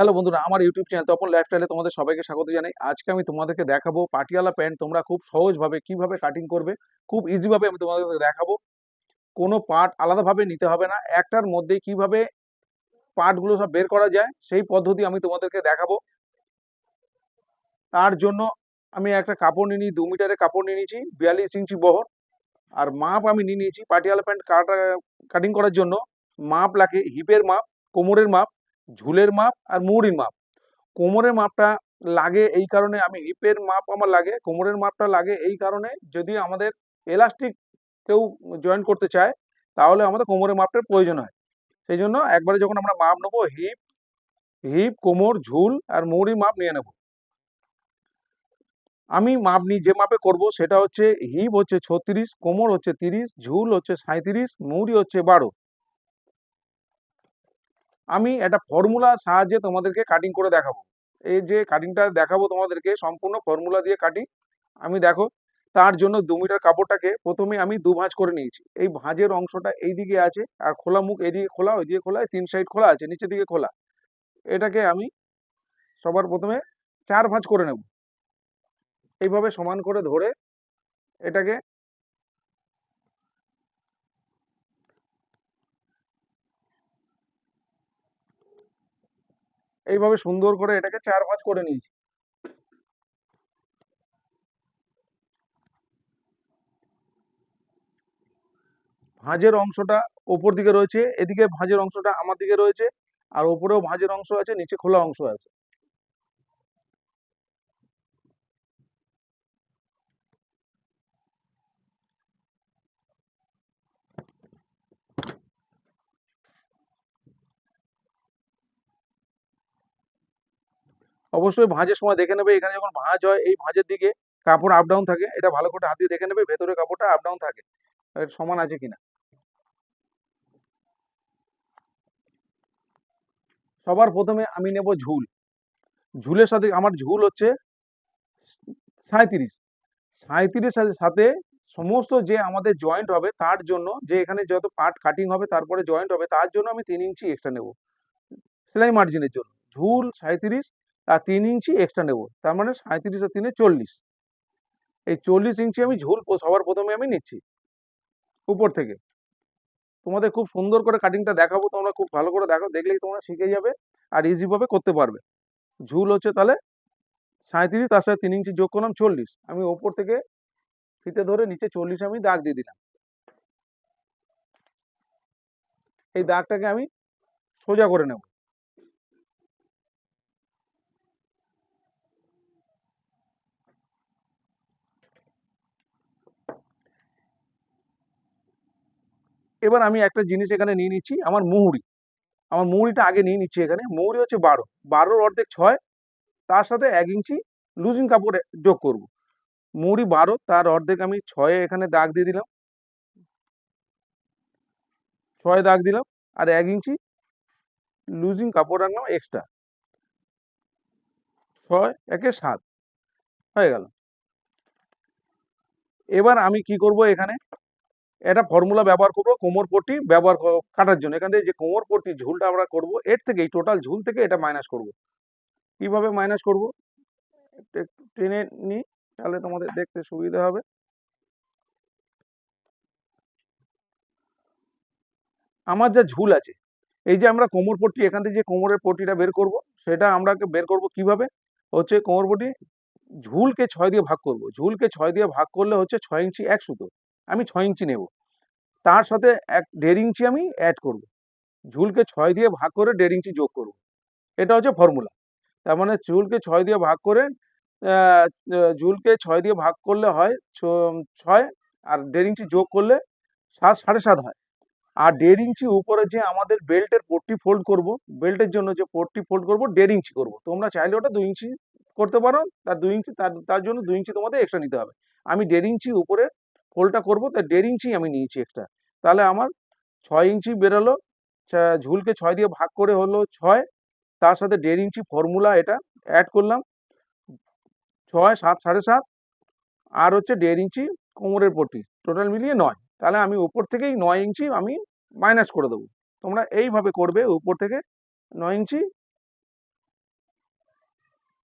Hello বন্ধুরা, আমার YouTube channel Tapan লাইফস্টাইলে তোমাদের সবাইকে স্বাগত জানাই। আজকে আমি তোমাদেরকে দেখাবো পাটিয়ালা প্যান্ট তোমরা খুব সহজভাবে কিভাবে কাটিং করবে। খুব ইজিভাবে আমি তোমাদেরকে দেখাবো। কোনো পার্ট আলাদাভাবে নিতে হবে না, একটার মধ্যেই কিভাবে পার্টগুলো সব বের করা যায় সেই পদ্ধতি আমি তোমাদেরকে দেখাবো। তার জন্য আমি একটা কাপড় নিয়ে নিই, 2 মিটারের কাপড় নিয়ে নিয়েছি, 42 ইঞ্চি বহর। আর মাপ আমি নিয়ে নিয়েছি পাটিয়ালা প্যান্ট কাটিং করার জন্য। মাপ লাগে হিপের মাপ, কোমরের মাপ, ঝুলের মাপ আর মুহুরির মাপ। কোমরের মাপটা লাগে এই কারণে, আমি হিপের মাপ আমার লাগে, কোমরের মাপটা লাগে এই কারণে, যদি আমাদের এলাস্টিক কেউ জয়েন করতে চায় তাহলে আমাদের কোমরের মাপটার প্রয়োজন হয়। সেই জন্য একবারে যখন আমরা মাপ নেবো, হিপ হিপ কোমর ঝুল আর মুহুরি মাপ নিয়ে নেব। আমি মাপ নিই, যে মাপে করব সেটা হচ্ছে হিপ হচ্ছে 36, কোমর হচ্ছে 30, ঝুল হচ্ছে 37, মুহুরি হচ্ছে 12। আমি একটা ফর্মুলার সাহায্যে তোমাদেরকে কাটিং করে দেখাবো। এই যে কাটিংটা দেখাবো তোমাদেরকে সম্পূর্ণ ফর্মুলা দিয়ে কাটিং। আমি দেখো, তার জন্য 2 মিটার কাপড়টাকে প্রথমে আমি ভাঁজ করে নিয়েছি। এই ভাঁজের অংশটা এই দিকে আছে, আর খোলা মুখ এদিকে খোলা, ওইদিকে খোলা, 3 সাইড খোলা আছে, নিচের দিকে খোলা। এটাকে আমি সবার প্রথমে 4 ভাঁজ করে নেব। এইভাবে সমান করে ধরে এটাকে এইভাবে সুন্দর করে এটাকে 4 ভাঁজ করে নিয়েছি। ভাঁজের অংশটা ওপর দিকে রয়েছে, এদিকে ভাঁজের অংশটা আমার দিকে রয়েছে, আর ওপরেও ভাঁজের অংশ আছে, নিচে খোলা অংশ আছে। অবশ্যই ভাঁজের সময় দেখে নেবে, এখানে যখন ভাঁজ হয় এই ভাঁজের দিকে কাপড় আপ ডাউন থাকে, এটা ভালো করে হাত দিয়ে দেখে নেবে ভেতরে কাপড়টা আপ ডাউন থাকে, সমান আছে কিনা। সবার প্রথমে আমি নেব ঝুল। ঝুলের সাথে আমার ঝুল হচ্ছে 37। 37-এর সাথে সমস্ত যে আমাদের জয়েন্ট হবে তার জন্য, যে এখানে যত পার্ট কাটিং হবে তারপরে জয়েন্ট হবে, তার জন্য আমি 3 ইঞ্চি এক্সট্রা নেব সেলাই মার্জিনের জন্য। ঝুল 37 আর 3 ইঞ্চি এক্সট্রা নেব, তার মানে 37 আর 3-এ 40। এই 40 ইঞ্চি আমি ঝুল সবার প্রথমে আমি নিচ্ছি উপর থেকে। তোমাদের খুব সুন্দর করে কাটিংটা দেখাবো, তোমরা খুব ভালো করে দেখো, দেখলেই তোমরা শিখে যাবে আর ইজিভাবে করতে পারবে। ঝুল হচ্ছে তাহলে 37, তার সাথে 3 ইঞ্চি যোগ করলাম 40। আমি ওপর থেকে ফিতে ধরে নিচে 40 আমি দাগ দিয়ে দিলাম। এই দাগটাকে আমি সোজা করে নেব। এবার আমি একটা জিনিস এখানে নিয়ে নিচ্ছি, আমার মুহুরি। আমার মুহুরিটা আগে নিয়ে নিচ্ছি। এখানে মুহুরি হচ্ছে 12, 12-র অর্ধেক 6, তার সাথে 1 ইঞ্চি লুজিং কাপড় যোগ করব। মুহুরি 12, তার অর্ধেক আমি 6-এ এখানে দাগ দিয়ে দিলাম, 6-এ দাগ দিলাম, আর 1 ইঞ্চি লুজিং কাপড় রাখলাম এক্সট্রা। 6 একে 7 হয়ে গেল। এবার আমি কি করব, এখানে এটা ফর্মুলা ব্যবহার করব কোমর পট্টি কাটার জন্য। এখান থেকে যে কোমর পট্টি ঝুলটা আমরা করব, এর থেকে এই টোটাল ঝুল থেকে এটা মাইনাস করব। কিভাবে মাইনাস করব, একটু একটু টেনে নিই, তাহলে তোমাদের দেখতে সুবিধা হবে। আমার যা ঝুল আছে, এই যে আমরা কোমর পট্টি, এখান থেকে যে কোমরের পট্টিটা বের করব, সেটা আমরা বের করব কিভাবে, হচ্ছে কোমর পট্টি ঝুলকে 6 দিয়ে ভাগ করব। ঝুলকে 6 দিয়ে ভাগ করলে হচ্ছে 6 ইঞ্চি এক সুতো, আমি 6 ইঞ্চি নেব। তার সাথে 1.5 ইঞ্চি আমি অ্যাড করব। ঝুলকে 6 দিয়ে ভাগ করে 1.5 ইঞ্চি যোগ করব। এটা হচ্ছে ফর্মুলা। তার মানে ঝুলকে 6 দিয়ে ভাগ করে, আহ, ঝুলকে 6 দিয়ে ভাগ করলে হয় 6, আর 1.5 ইঞ্চি যোগ করলে 7, 7.5 হয়। আর 1.5 ইঞ্চি উপরে যে আমাদের বেল্টের পট্টি ফোল্ড করব, বেল্টের জন্য যে পট্টি ফোল্ড করব 1.5 ইঞ্চি করব। তোমরা চাইলে ওটা 2 ইঞ্চি করতে পারো, তার 2 ইঞ্চি, তার জন্য 2 ইঞ্চি তোমাদের এক্সট্রা নিতে হবে। আমি 1.5 ইঞ্চি উপরে ফোল্ডটা করব, তাই 1.5 ইঞ্চি আমি নিয়েছি এক্সট্রা। তাহলে আমার 6 ইঞ্চি বেরোলো। ঝুলকে 6 দিয়ে ভাগ করে হলো 6, তার সাথে 1.5 ইঞ্চি ফর্মুলা এটা অ্যাড করলাম, 6, 7, 7.5, আর হচ্ছে 1.5 ইঞ্চি কোমরের পট্টি, টোটাল মিলিয়ে 9। তাহলে আমি উপর থেকেই 9 ইঞ্চি আমি মাইনাস করে দেবো। তোমরা এইভাবে করবে, উপর থেকে 9 ইঞ্চি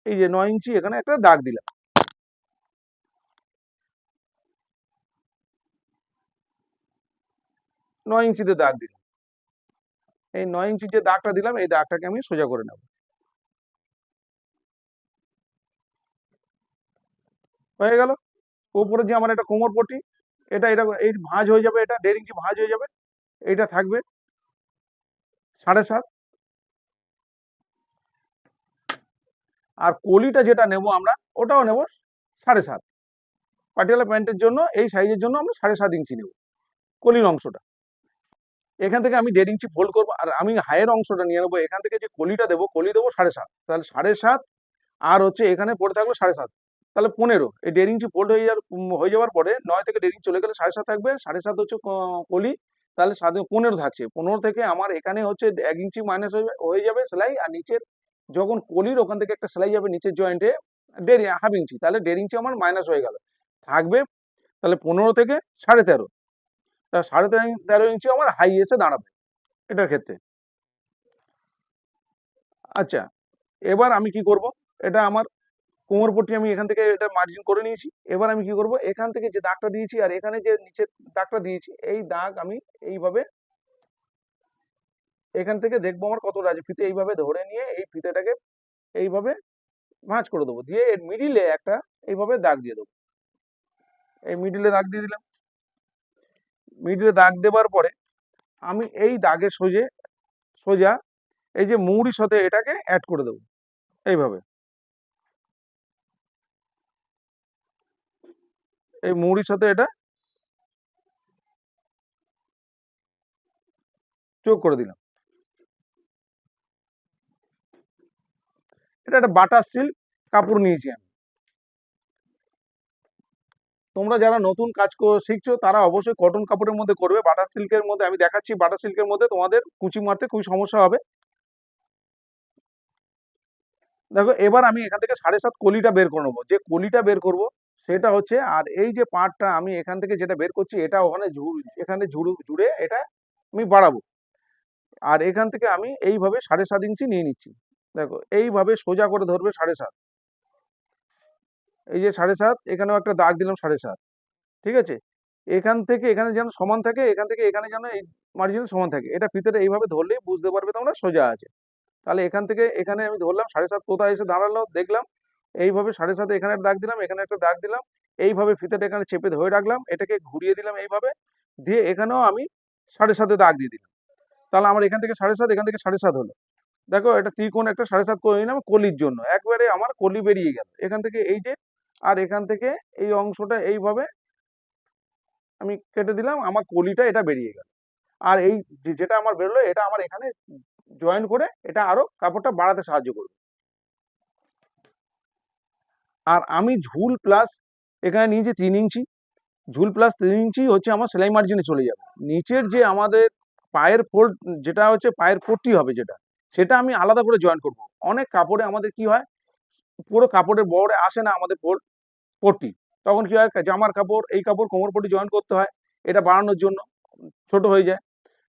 এই যে 9 ইঞ্চি এখানে একটা দাগ দিলাম। 9 ইঞ্চিতে দাগ দিলাম। এই 9 ইঞ্চির যে দাগটা দিলাম এই দাগটাকে আমি সোজা করে নেব। হয়ে গেল। ওপরে যে আমার একটা কোমর পট্টি, এটা এই ভাঁজ হয়ে যাবে, এটা 1.5 ইঞ্চি ভাঁজ হয়ে যাবে। এইটা থাকবে 7.5। আর কলিটা যেটা নেব আমরা ওটাও নেব 7.5। পাটিয়ালা প্যান্টের জন্য এই সাইজের জন্য আমরা 7.5 ইঞ্চি নেব কলির অংশটা। এখান থেকে আমি 1.5 ইঞ্চি ফোল্ড করবো, আর আমি হায়ের অংশটা নিয়ে নেবো। এখান থেকে যে কলিটা দেবো, কলি দেবো 7.5। তাহলে 7.5 আর হচ্ছে এখানে পড়ে থাকলো 7.5, তাহলে 15। এই 1.5 ইঞ্চি ফোল্ড হয়ে যাওয়ার পরে 9 থেকে 1.5 ইঞ্চি চলে গেলে 7.5 থাকবে। 7.5 হচ্ছে কলি, তাহলে 15 থাকছে। 15 থেকে আমার এখানে হচ্ছে 1 ইঞ্চি মাইনাস হয়ে যাবে সেলাই, আর নিচের যখন কলির ওখান থেকে একটা সেলাই যাবে নিচের জয়েন্টে 1.5 ইঞ্চি, তাহলে 1.5 ইঞ্চি আমার মাইনাস হয়ে গেল। থাকবে তাহলে 15 থেকে 13.5। তা 13.5 ইঞ্চি আমার হাই এসে দাঁড়াবে এটার ক্ষেত্রে। আচ্ছা, এবার আমি কি করব, এটা আমার কোমর পট্টি আমি এখান থেকে এটা মার্জিন করে নিয়েছি। এবার আমি কি করব, এখান থেকে যে দাগটা দিয়েছি আর এখানে যে নিচের দাগটা দিয়েছি, এই দাগ আমি এইভাবে এখান থেকে দেখবো আমার কতটা আছে। ফিতে এইভাবে ধরে নিয়ে এই ফিতেটাকে এইভাবে ভাঁজ করে দেবো, দিয়ে এর মিডিলে একটা এইভাবে দাগ দিয়ে দেবো। এই মিডিলে দাগ দিয়ে দিলাম। মিডিলে দাগ দেওয়ার পরে আমি এই দাগের সোজা এই যে মৌরির সাথে এটাকে অ্যাড করে দেবো এইভাবে। এই মৌরির সাথে এটা যোগ করে দিলাম। এটা একটা বাটার সিল্ক কাপড় নিয়েছি আমি। তোমরা যারা নতুন কাজ শিখছো তারা অবশ্যই কটন কাপড়ের মধ্যে করবে। বাটার সিল্কের মধ্যে আমি দেখাচ্ছি, বাটার সিল্কের মধ্যে তোমাদের কুচি মারতে খুবই সমস্যা হবে। দেখো, এবার আমি এখান থেকে 7.5 কলিটা বের করে নেবো। যে কলিটা বের করব সেটা হচ্ছে, আর এই যে পার্টটা আমি এখান থেকে যেটা বের করছি এটা ওখানে এখানে জুড়ে এটা আমি বাড়াবো। আর এখান থেকে আমি এইভাবে 7.5 ইঞ্চি নিয়ে নিচ্ছি। দেখো, এইভাবে সোজা করে ধরবে 7.5। এই যে 7.5, এখানেও একটা দাগ দিলাম 7.5। ঠিক আছে, এখান থেকে এখানে যেন সমান থাকে, এখান থেকে এখানে যেন এই মার্জিন সমান থাকে। এটা ফিতেটা এইভাবে ধরলেই বুঝতে পারবে তোমরা সোজা আছে। তাহলে এখান থেকে এখানে আমি ধরলাম 7.5 কোথায় এসে দাঁড়ালো দেখলাম। এইভাবে 7.5 এখানে একটা দাগ দিলাম, এখানে একটা দাগ দিলাম। এইভাবে ফিতেটা এখানে চেপে ধরে রাখলাম, এটাকে ঘুরিয়ে দিলাম এইভাবে, দিয়ে এখানেও আমি 7.5 দাগ দিয়ে দিলাম। তাহলে আমার এখান থেকে 7.5, এখান থেকে 7.5 হলো। দেখো, এটা ত্রিকোণ একটা 7.5 করে নিলাম কলির জন্য। একবারে আমার কলি বেরিয়ে গেল এখান থেকে এই যে, আর এখান থেকে এই অংশটা এইভাবে আমি কেটে দিলাম, আমার কলিটা এটা বেরিয়ে গেল। আর এই যেটা আমার বেরোলো এটা আমার এখানে জয়েন করে এটা আরো কাপড়টা বাড়াতে সাহায্য করবে। আর আমি ঝুল প্লাস এখানে নিয়েছি 3 ইঞ্চি। ঝুল প্লাস 3 ইঞ্চি হচ্ছে আমার সেলাই মার্জিনে চলে যাবে। নিচের যে আমাদের পায়ের ফোল্ড, যেটা হচ্ছে পায়ের পট্টি হবে যেটা, সেটা আমি আলাদা করে জয়েন করব। অনেক কাপড়ে আমাদের কি হয়, পুরো কাপড়ের বহরে আসে না আমাদের পট্টি। তখন কি হয়, জামার কাপড় এই কাপড় কোমর পট্টি জয়েন করতে হয়, এটা বাড়ানোর জন্য ছোট হয়ে যায়।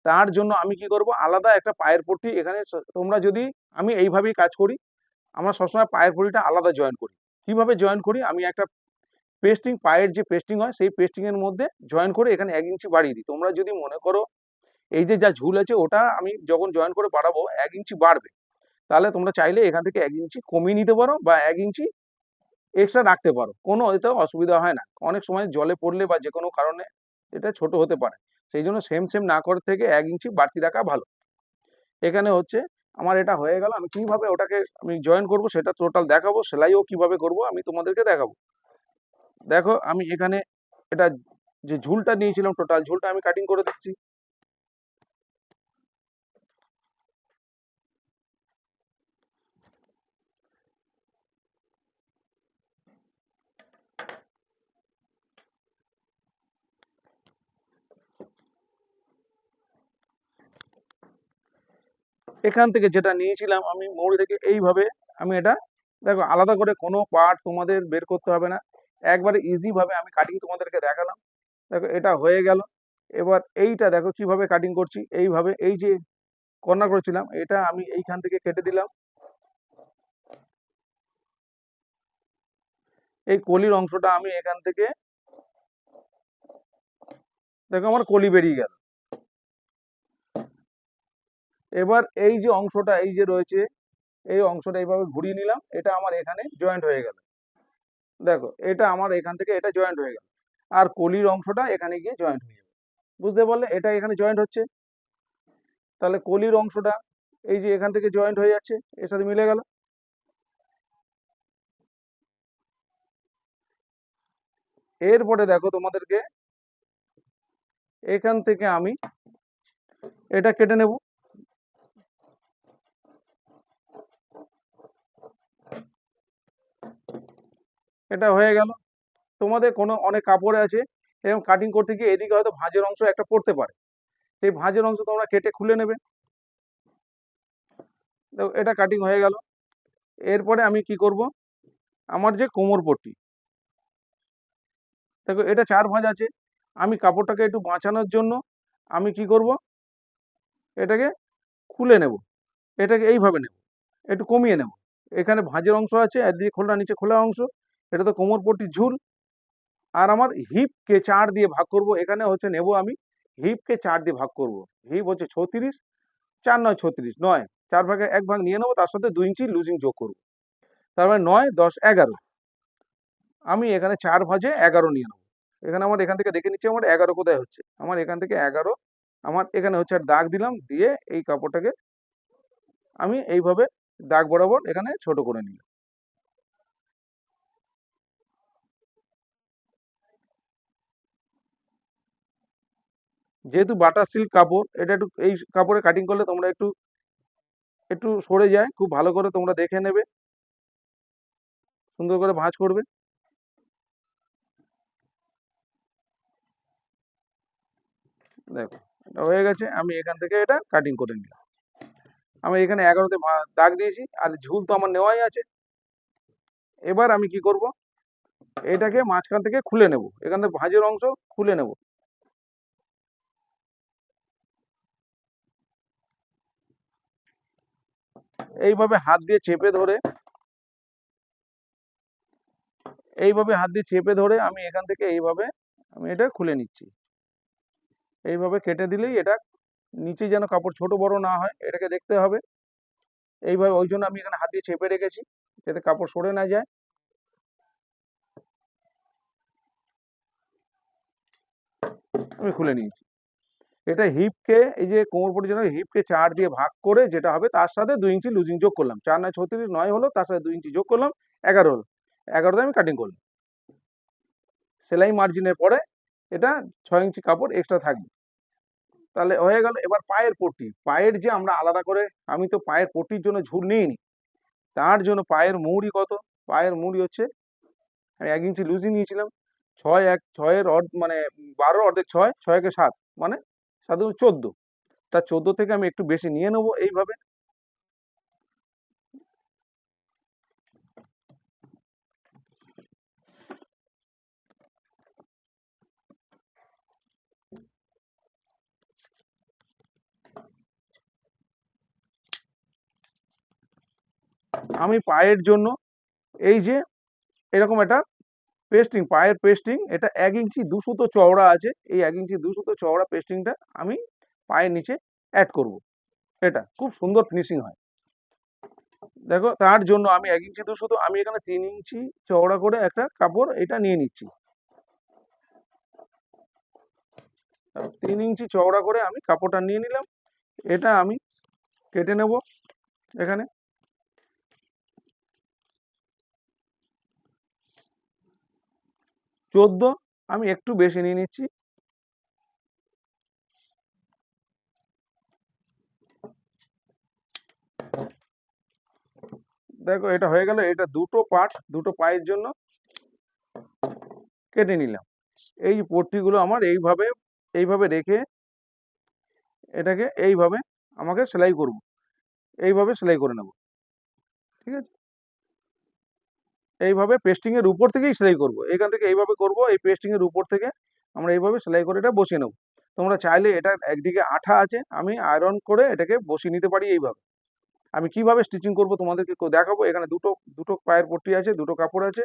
তার জন্য আমি কি করব, আলাদা একটা পায়ের পট্টি এখানে তোমরা যদি, আমি এইভাবেই কাজ করি, আমরা সবসময় পায়ের পট্টিটা আলাদা জয়েন করি। কিভাবে জয়েন করি, আমি একটা পেস্টিং, পায়ের যে পেস্টিং হয় সেই পেস্টিং এর মধ্যে জয়েন করে এখানে 1 ইঞ্চি বাড়িয়ে দিই। তোমরা যদি মনে করো এই যে যা ঝুল আছে ওটা আমি যখন জয়েন করে বাড়াবো 1 ইঞ্চি বাড়বে, তাহলে তোমরা চাইলে এখান থেকে 1 ইঞ্চি কমিয়ে নিতে পারো বা 1 ইঞ্চি এক্সট্রা রাখতে পারো, কোনো এতে অসুবিধা হয় না। অনেক সময় জলে পড়লে বা যে কোনো কারণে এটা ছোট হতে পারে, সেই জন্য সেম না করে থেকে 1 ইঞ্চি বাড়তি রাখা ভালো। এখানে হচ্ছে আমার এটা হয়ে গেল। আমি কিভাবে ওটাকে আমি জয়েন করব সেটা টোটাল দেখাবো, সেলাইও কিভাবে করব আমি তোমাদেরকে দেখাবো। দেখো, আমি এখানে এটা যে ঝুলটা নিয়েছিলাম টোটাল ঝুলটা আমি কাটিং করে দিচ্ছি। এখান থেকে যেটা নিয়েছিলাম আমি মৌরি থেকে এইভাবে আমি এটা, দেখো, আলাদা করে কোনো পার্ট তোমাদের বের করতে হবে না, একবারে ইজি ভাবে আমি কাটিং তোমাদেরকে দেখালাম। দেখো, এটা হয়ে গেল। এবার এইটা দেখো কিভাবে কাটিং করছি, এইভাবে এই যে কর্নার করেছিলাম এটা আমি এইখান থেকে কেটে দিলাম। এই কলির অংশটা আমি এখান থেকে, দেখো আমার কলি বেরিয়ে গেল। এবার এই যে অংশটা এই যে রয়েছে, এই অংশটা এইভাবে ঘুরিয়ে নিলাম, এটা আমার এখানে জয়েন্ট হয়ে গেল। দেখো এটা আমার এখান থেকে এটা জয়েন্ট হয়ে গেল, আর কলির অংশটা এখানে গিয়ে জয়েন্ট হয়ে যাবে। বুঝতে পারলে? এটা এখানে জয়েন্ট হচ্ছে, তাহলে কলির অংশটা এই যে এখান থেকে জয়েন্ট হয়ে যাচ্ছে, এর সাথে মিলে গেল। এরপরে দেখো তোমাদেরকে এখান থেকে আমি এটা কেটে নেব। এটা হয়ে গেল। তোমাদের কোনো অনেক কাপড়ে আছে এরকম কাটিং করতে গিয়ে এদিকে হয়তো ভাঁজের অংশ একটা পড়তে পারে, সেই ভাঁজের অংশ তোমরা কেটে খুলে নেবে। দেখো এটা কাটিং হয়ে গেল। এরপরে আমি কি করব, আমার যে কোমর পট্টি, দেখো এটা 4 ভাঁজ আছে, আমি কাপড়টাকে একটু বাঁচানোর জন্য আমি কি করব, এটাকে খুলে নেব, এটাকে এইভাবে নেব, একটু কমিয়ে নেব। এখানে ভাঁজের অংশ আছে, একদিকে খোলা নিচে খোলা অংশ, এটা তো কোমর পট্টির ঝুল। আর আমার হিপকে 4 দিয়ে ভাগ করব, এখানে হচ্ছে নেব আমি হিপকে 4 দিয়ে ভাগ করব। হিপ হচ্ছে 36, 4 9 36, 9 4 ভাগে 1 ভাগ নিয়ে নেবো, তার সাথে 2 ইঞ্চি লুজিং যোগ করব, তার মানে 9 10 11। আমি এখানে 4 ভাঁজে 11 নিয়ে নেবো। এখানে আমার এখান থেকে দেখে নিচ্ছি আমার 11 কোথায় হচ্ছে, আমার এখান থেকে 11 আমার এখানে হচ্ছে, আর দাগ দিলাম, দিয়ে এই কাপড়টাকে আমি এইভাবে দাগ বরাবর এখানে ছোট করে নিলাম। যেহেতু বাটার সিল্ক কাপড়, এটা একটু এই কাপড়ে কাটিং করলে তোমরা একটু একটু সরে যায়, খুব ভালো করে তোমরা দেখে নেবে, সুন্দর করে ভাঁজ করবে। দেখো এটা হয়ে গেছে, আমি এখান থেকে এটা কাটিং করে নিলাম। আমি এখানে 11তে দাগ দিয়েছি, আর ঝুল তো আমার নেওয়াই আছে। এবার আমি কি করব, এটাকে মাঝখান থেকে খুলে নেব, এখান থেকে ভাঁজের অংশ খুলে নেব। এইভাবে হাত দিয়ে চেপে ধরে, এইভাবে হাত দিয়ে চেপে ধরে আমি এখান থেকে এইভাবে আমি এটা খুলে নিচ্ছি। এইভাবে কেটে দিলেই এটা নিচে যেন কাপড় ছোট বড় না হয়, এটাকে দেখতে হবে। এইভাবে, ওই জন্য আমি এখানে হাত দিয়ে চেপে রেখেছি, যাতে কাপড় সরে না যায়। আমি খুলে নিয়েছি। এটা হিপকে, এই যে কোমরপটির জন্য হিপকে 4 দিয়ে ভাগ করে যেটা হবে, তার সাথে 2 ইঞ্চি লুজিং যোগ করলাম। 4 9 36, 9 হলো, তার সাথে 2 ইঞ্চি যোগ করলাম, 11 হলো। 11তে আমি কাটিং করলাম। সেলাই মার্জিনের পরে এটা 6 ইঞ্চি কাপড় এক্সট্রা থাকবে। তাহলে হয়ে গেল। এবার পায়ের পট্টি, পায়ের যে আমরা আলাদা করে, আমি তো পায়ের পট্টির জন্য ঝুল নিইনি, তার জন্য পায়ের মুহুরি কত, পায়ের মুহুরি হচ্ছে, আমি 1 ইঞ্চি লুজই নিয়েছিলাম। 6 এর মানে 12 অর্ধেক 6, 6 একে 7, মানে 7 দুগুণে 14। তা 14 থেকে আমি একটু বেশি নিয়ে নেবো এইভাবে। আমি পায়ের জন্য এই যে এরকম একটা পেস্টিং, পায়ের পেস্টিং, এটা 1 ইঞ্চি 2 সুতো চওড়া আছে, এই 1 ইঞ্চি 2 সুতো চওড়া পেস্টিংটা আমি পায়ের নিচে অ্যাড করব। এটা খুব সুন্দর ফিনিশিং হয়। দেখো তার জন্য আমি 1 ইঞ্চি 2 সুতো, আমি এখানে 3 ইঞ্চি চওড়া করে একটা কাপড় এটা নিয়ে নিচ্ছি। 3 ইঞ্চি চওড়া করে আমি কাপড়টা নিয়ে নিলাম। এটা আমি কেটে নেব এখানে। 14, আমি একটু বেশি নিয়ে নিচ্ছি। দেখো এটা হয়ে গেল। এটা দুটো পার্ট, দুটো পায়ের জন্য কেটে নিলাম। এই পট্টিগুলো আমার এইভাবে এইভাবে রেখে এটাকে এইভাবে আমাকে সেলাই করব, এইভাবে সেলাই করে নেব। ঠিক আছে, এইভাবে পেস্টিং এর উপর থেকেই সেলাই করব, এখান থেকে এইভাবে করব, এই পেস্টিং এর উপর থেকে আমরা এইভাবে সেলাই করে এটা বসিয়ে নেব। তোমরা চাইলে এটা একদিকে আঠা আছে, আমি আয়রন করে এটাকে বসিয়ে নিতে পারি এইভাবে। আমি কিভাবে স্টিচিং করব তোমাদেরকে দেখাবো। এখানে দুটো দুটো পায়ের পট্টি আছে, দুটো কাপড় আছে,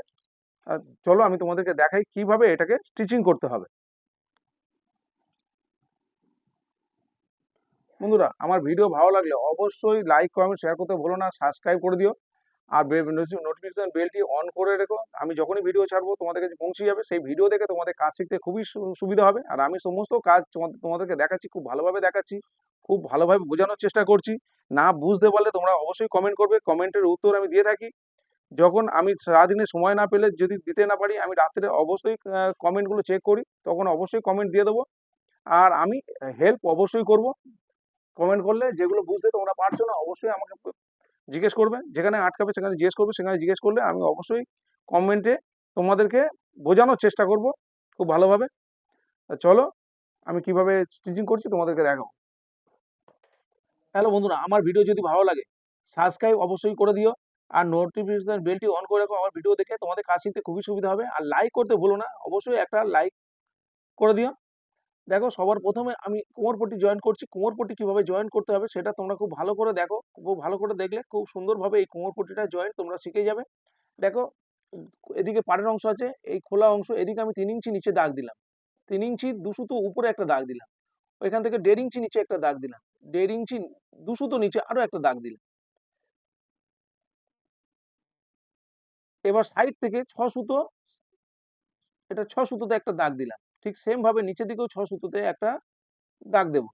চলো আমি তোমাদেরকে দেখাই কিভাবে এটাকে স্টিচিং করতে হবে। বন্ধুরা, আমার ভিডিও ভালো লাগলে অবশ্যই লাইক কমেন্ট শেয়ার করতে ভুলো না, সাবস্ক্রাইব করে দিও। আর নোটিফিকেশন বেলটি অন করে রেখো, আমি যখনই ভিডিও ছাড়বো তোমাদের কাছে পৌঁছে যাবে। সেই ভিডিও দেখে তোমাদের কাজ শিখতে খুবই সুবিধা হবে। আর আমি সমস্ত কাজ তোমাদেরকে দেখাচ্ছি, খুব ভালোভাবে দেখাচ্ছি, খুব ভালোভাবে বোঝানোর চেষ্টা করছি। না বুঝতে পারলে তোমরা অবশ্যই কমেন্ট করবে, কমেন্টের উত্তর আমি দিয়ে থাকি। যখন আমি সারাদিনে সময় না পেলে, যদি দিতে না পারি, আমি রাত্রে অবশ্যই কমেন্টগুলো চেক করি, তখন অবশ্যই কমেন্ট দিয়ে দেবো। আর আমি হেল্প অবশ্যই করব। কমেন্ট করলে যেগুলো বুঝতে তোমরা পারছো না, অবশ্যই আমাকে জিজ্ঞেস করবে। যেখানে আটকাবে সেখানে জিজ্ঞেস করবে, সেখানে জিজ্ঞেস করলে আমি অবশ্যই কমেন্টে তোমাদেরকে বোঝানোর চেষ্টা করব খুব ভালোভাবে। চলো আমি কিভাবে স্টিচিং করছি তোমাদেরকে দেখাবো। হ্যালো বন্ধুরা, আমার ভিডিও যদি ভালো লাগে সাবস্ক্রাইব অবশ্যই করে দিও। আর নোটিফিকেশন বেলটি অন করে রাখো, আমার ভিডিও দেখে তোমাদের কাজ শিখতে খুবই সুবিধা হবে। আর লাইক করতে ভুলো না, অবশ্যই একটা লাইক করে দিও। দেখো, সবার প্রথমে আমি কোমরপট্টি জয়েন করছি। কোমরপট্টি কিভাবে জয়েন করতে হবে সেটা তোমরা খুব ভালো করে দেখো। খুব ভালো করে দেখলে খুব সুন্দরভাবে এই কোমরপট্টিটা জয়েন তোমরা শিখে যাবে। দেখো, এদিকে পাড়ের অংশ আছে, এই খোলা অংশ, এদিকে আমি 3 ইঞ্চি নিচে দাগ দিলাম, 3 ইঞ্চি 2 সুতো উপরে একটা দাগ দিলাম, ওইখান থেকে 1.5 ইঞ্চি নিচে একটা দাগ দিলাম, 1.5 ইঞ্চি 2 সুতো নিচে আরো একটা দাগ দিলাম। এবার সাইড থেকে 6 সুতো, এটা 6 সুতোতে একটা দাগ দিলাম। ঠিক সেম ভাবে নিচের দিকেও 6 সুতোতে একটা দাগ দেব।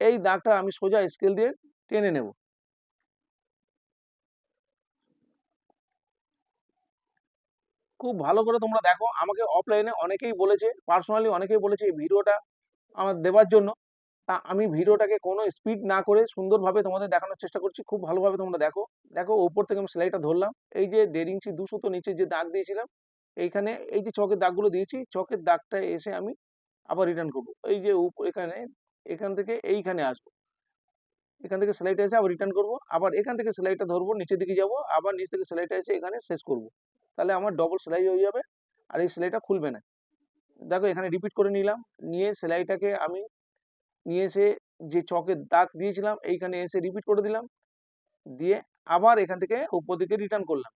এই দাগটা আমি সোজা স্কেল দিয়ে টেনে নেব। খুব ভালো করে তোমরা দেখো। আমাকে অফলাইনে অনেকেই বলেছে, পার্সোনালি অনেকেই বলেছে এই ভিডিওটা আমার দেওয়ার জন্য। তা আমি ভিডিওটাকে কোনো স্পিড না করে সুন্দরভাবে তোমাদের দেখানোর চেষ্টা করছি। খুব ভালোভাবে তোমরা দেখো। দেখো, উপর থেকে আমি সেলাইটা ধরলাম, এই যে 1.5 ইঞ্চি 2 সুতো নিচে যে দাগ দিয়েছিলাম, এইখানে এই যে চকের দাগগুলো দিয়েছি, চকের দাগটা এসে আমি আবার রিটার্ন করব। এই যে এখানে, এখান থেকে এইখানে আসবো, এখান থেকে সেলাইটা এসে আবার রিটার্ন করব, আবার এখান থেকে সেলাইটা ধরবো, নিচের দিকে যাব, আবার নিচ থেকে সেলাইটা এসে এখানে শেষ করব। তাহলে আমার ডবল সেলাই হয়ে যাবে, আর এই সেলাইটা খুলবে না। দেখো, এখানে রিপিট করে নিলাম, নিয়ে সেলাইটাকে আমি নিয়ে এসে যে চকের দাগ দিয়েছিলাম এইখানে এসে রিপিট করে দিলাম, দিয়ে আবার এখান থেকে উপর দিকে রিটার্ন করলাম।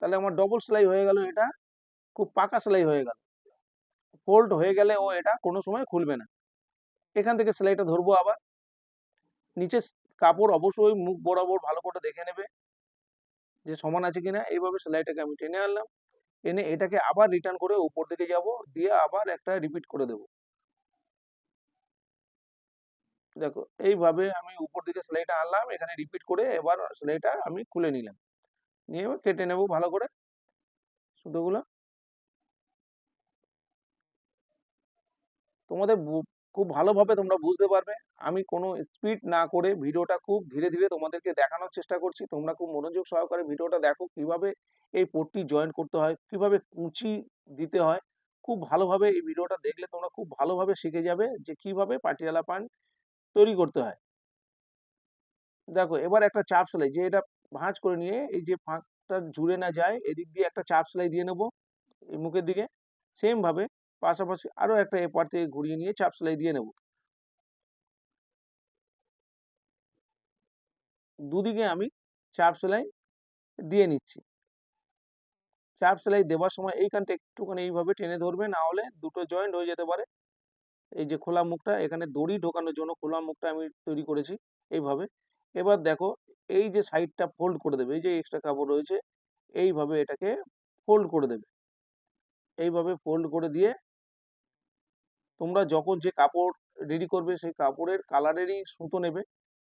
তাহলে আমার ডবল সেলাই হয়ে গেল, এটা খুব পাকা সেলাই হয়ে গেল। ফোল্ড হয়ে গেলে ও এটা কোনো সময় খুলবে না। এখান থেকে সেলাইটা ধরবো আবার, নিচে কাপড় অবশ্যই মুখ বরাবর ভালো করে দেখে নেবে যে সমান আছে কিনা। এইভাবে সেলাইটাকে আমি টেনে আনলাম, এনে এটাকে আবার রিটার্ন করে উপর দিকে যাব, দিয়ে আবার একটা রিপিট করে দেব। দেখো, এইভাবে আমি উপর দিকে সেলাইটা আনলাম, এখানে রিপিট করে এবার সেলাইটা আমি খুলে নিলাম, নিয়ে এবার কেটে নেব ভালো করে সুতোগুলো। তোমাদের খুব ভালোভাবে তোমরা বুঝতে পারবে। আমি কোনো স্পিড না করে ভিডিওটা খুব ধীরে ধীরে তোমাদেরকে দেখানোর চেষ্টা করছি। তোমরা খুব মনোযোগ সহকারে ভিডিওটা দেখো, কিভাবে এই পট্টি জয়েন করতে হয়, কিভাবে কুঁচি দিতে হয়। খুব ভালোভাবে এই ভিডিওটা দেখলে তোমরা খুব ভালোভাবে শিখে যাবে যে কিভাবে পাটিয়ালা প্যান্ট তৈরি করতে হয়। দেখো, এবার একটা চাপ সেলাই, যে এটা ভাঁজ করে নিয়ে এই যে ফাঁকটা জুড়ে না যায়, এদিক দিয়ে একটা চাপ সেলাই দিয়ে নেবো এই মুখের দিকে। সেম ভাবে পাশাপাশি আরো একটা এপার থেকে ঘুরিয়ে নিয়ে চাপ সেলাই দিয়ে নেব। দুদিকে আমি চাপ সেলাই দিয়ে নিচ্ছি। চাপ সেলাই দেওয়ার সময় এইখানটা একটুখানি এইভাবে টেনে ধরবে, না হলে দুটো জয়েন্ট হয়ে যেতে পারে। এই যে খোলা মুখটা, এখানে দড়ি ঢোকানোর জন্য খোলা মুখটা আমি তৈরি করেছি এইভাবে। এবার দেখো, এই যে সাইডটা ফোল্ড করে দেবে, এই যে এক্সট্রা কাপড় রয়েছে, এইভাবে এটাকে ফোল্ড করে দেবে। এইভাবে ফোল্ড করে দিয়ে তোমরা যখন যে কাপড় রেডি করবে সেই কাপড়ের কালারেরই সুতো নেবে,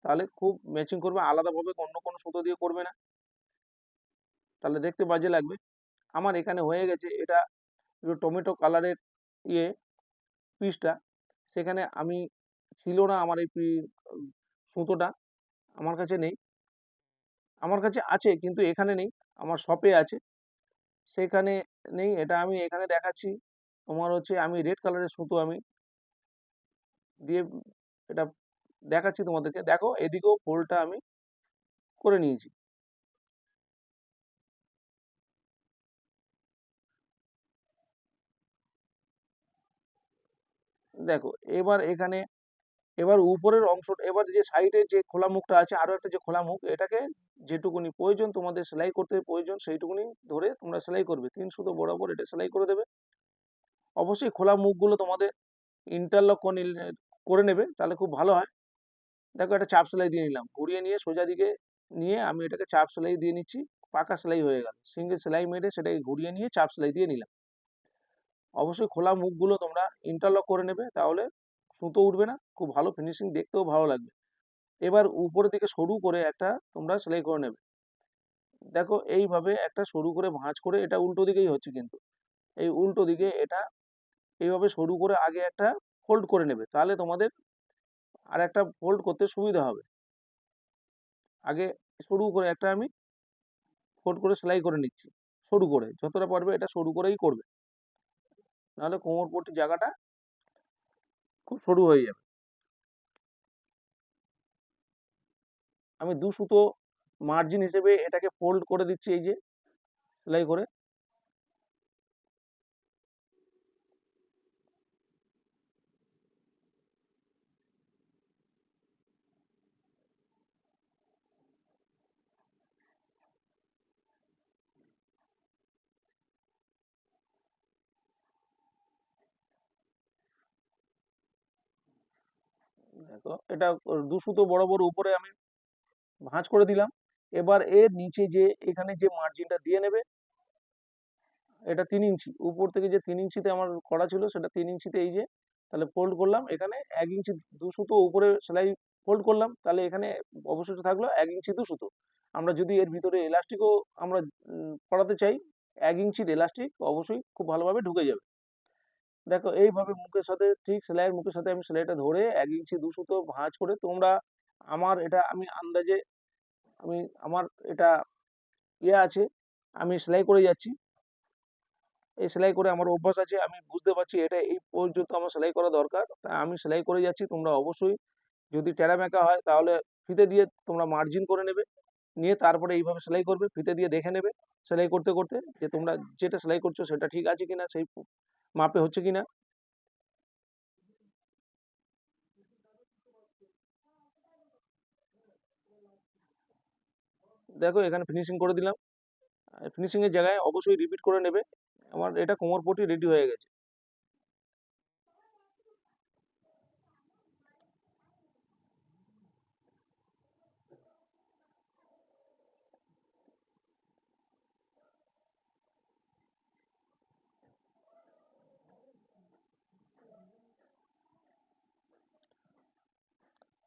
তাহলে খুব ম্যাচিং করবে। আলাদাভাবে অন্য কোনো সুতো দিয়ে করবে না, তাহলে দেখতে বাজে লাগবে। আমার এখানে হয়ে গেছে, এটা একটু টমেটো কালারের ইয়ে পিসটা, সেখানে আমি ছিল না আমার এই সুতোটা, আমার কাছে নেই। আমার কাছে আছে কিন্তু এখানে নেই, আমার শপে আছে, সেখানে নেই। এটা আমি এখানে দেখাচ্ছি। তোমার হচ্ছে আমি রেড কালারের সুতো আমি দিয়ে এটা দেখাচ্ছি তোমাদেরকে। দেখো, এদিকেও ফোল্ডটা আমি করে নিয়েছি। দেখো, এবার এখানে এবার উপরের অংশ, এবার যে সাইডে যে খোলা মুখটা আছে, আরো একটা যে খোলা মুখ, এটাকে যেটুকুনি প্রয়োজন তোমাদের সেলাই করতে প্রয়োজন সেইটুকুনি ধরে তোমরা সেলাই করবে। 3 সুতো বরাবর এটা সেলাই করে দেবে। অবশ্যই খোলা মুখগুলো তোমাদের ইন্টারলক করে নেবে, তাহলে খুব ভালো হয়। দেখো একটা চাপ সেলাই দিয়ে নিলাম, ঘুরিয়ে নিয়ে সোজা দিকে নিয়ে আমি এটাকে চাপ সেলাই দিয়ে নিচ্ছি। পাকা সেলাই হয়ে গেল। সিঙ্গেল সেলাই মেরে সেটাকে ঘুরিয়ে নিয়ে চাপ সেলাই দিয়ে নিলাম। অবশ্যই খোলা মুখগুলো তোমরা ইন্টারলক করে নেবে, তাহলে সুতো উঠবে না, খুব ভালো ফিনিশিং, দেখতেও ভালো লাগবে। এবার উপরের দিকে সরু করে একটা তোমরা সেলাই করে নেবে। দেখো এইভাবে একটা সরু করে ভাঁজ করে, এটা উল্টো দিকেই হচ্ছে কিন্তু, এই উল্টো দিকে এটা এইভাবে সরু করে আগে একটা ফোল্ড করে নেবে, তাহলে তোমাদের আর একটা ফোল্ড করতে সুবিধা হবে। আগে সরু করে একটা আমি ফোল্ড করে সেলাই করে নিচ্ছি, সরু করে যতটা পারবে এটা সরু করেই করবে, নাহলে কোমরপট্টির জায়গাটা খুব সরু হয়ে যাবে। আমি 2 সুতো মার্জিন হিসেবে এটাকে ফোল্ড করে দিচ্ছি, এই যে সেলাই করে। দেখো এটা 2 সুতো বরাবর উপরে আমি ভাঁজ করে দিলাম। এবার এর নিচে যে এখানে যে মার্জিনটা দিয়ে নেবে, এটা 3 ইঞ্চি, উপর থেকে যে 3 ইঞ্চিতে আমার করা ছিল সেটা 3 ইঞ্চিতে, এই যে তাহলে ফোল্ড করলাম এখানে 1 ইঞ্চি 2 সুতো উপরে সেলাই ফোল্ড করলাম, তাহলে এখানে অবশিষ্ট থাকলো 1 ইঞ্চি 2 সুতো। আমরা যদি এর ভিতরে এলাস্টিকও আমরা করাতে চাই, 1 ইঞ্চির এলাস্টিক অবশ্যই খুব ভালোভাবে ঢুকে যাবে। দেখো এইভাবে মুখের সাথে, ঠিক সেলাইয়ের মুখের সাথে আমি সেলাইটা ধরে 1 ইঞ্চি 2 সুতো ভাঁজ করে তোমরা, আমার এটা আমি আন্দাজে, আমি আমার এটা ইয়ে আছে, আমি সেলাই করে যাচ্ছি। এই সেলাই করে আমার অভ্যাস আছে, আমি বুঝতে পারছি এটা এই পর্যন্ত আমার সেলাই করা দরকার, তাই আমি সেলাই করে যাচ্ছি। তোমরা অবশ্যই যদি টেরা মেকা হয় তাহলে ফিতে দিয়ে তোমরা মার্জিন করে নেবে, নিয়ে তারপরে এইভাবে সেলাই করবে, ফিতে দিয়ে দেখে নেবে সেলাই করতে করতে যে তোমরা যেটা সেলাই করছো সেটা ঠিক আছে কিনা, সেই মাপে হচ্ছে কিনা। দেখো এখানে ফিনিশিং করে দিলাম। ফিনিশিং এর জায়গায় অবশ্যই রিপিট করে নেবে। আমার এটা কোমরপট্টি রেডি হয়ে গেছে।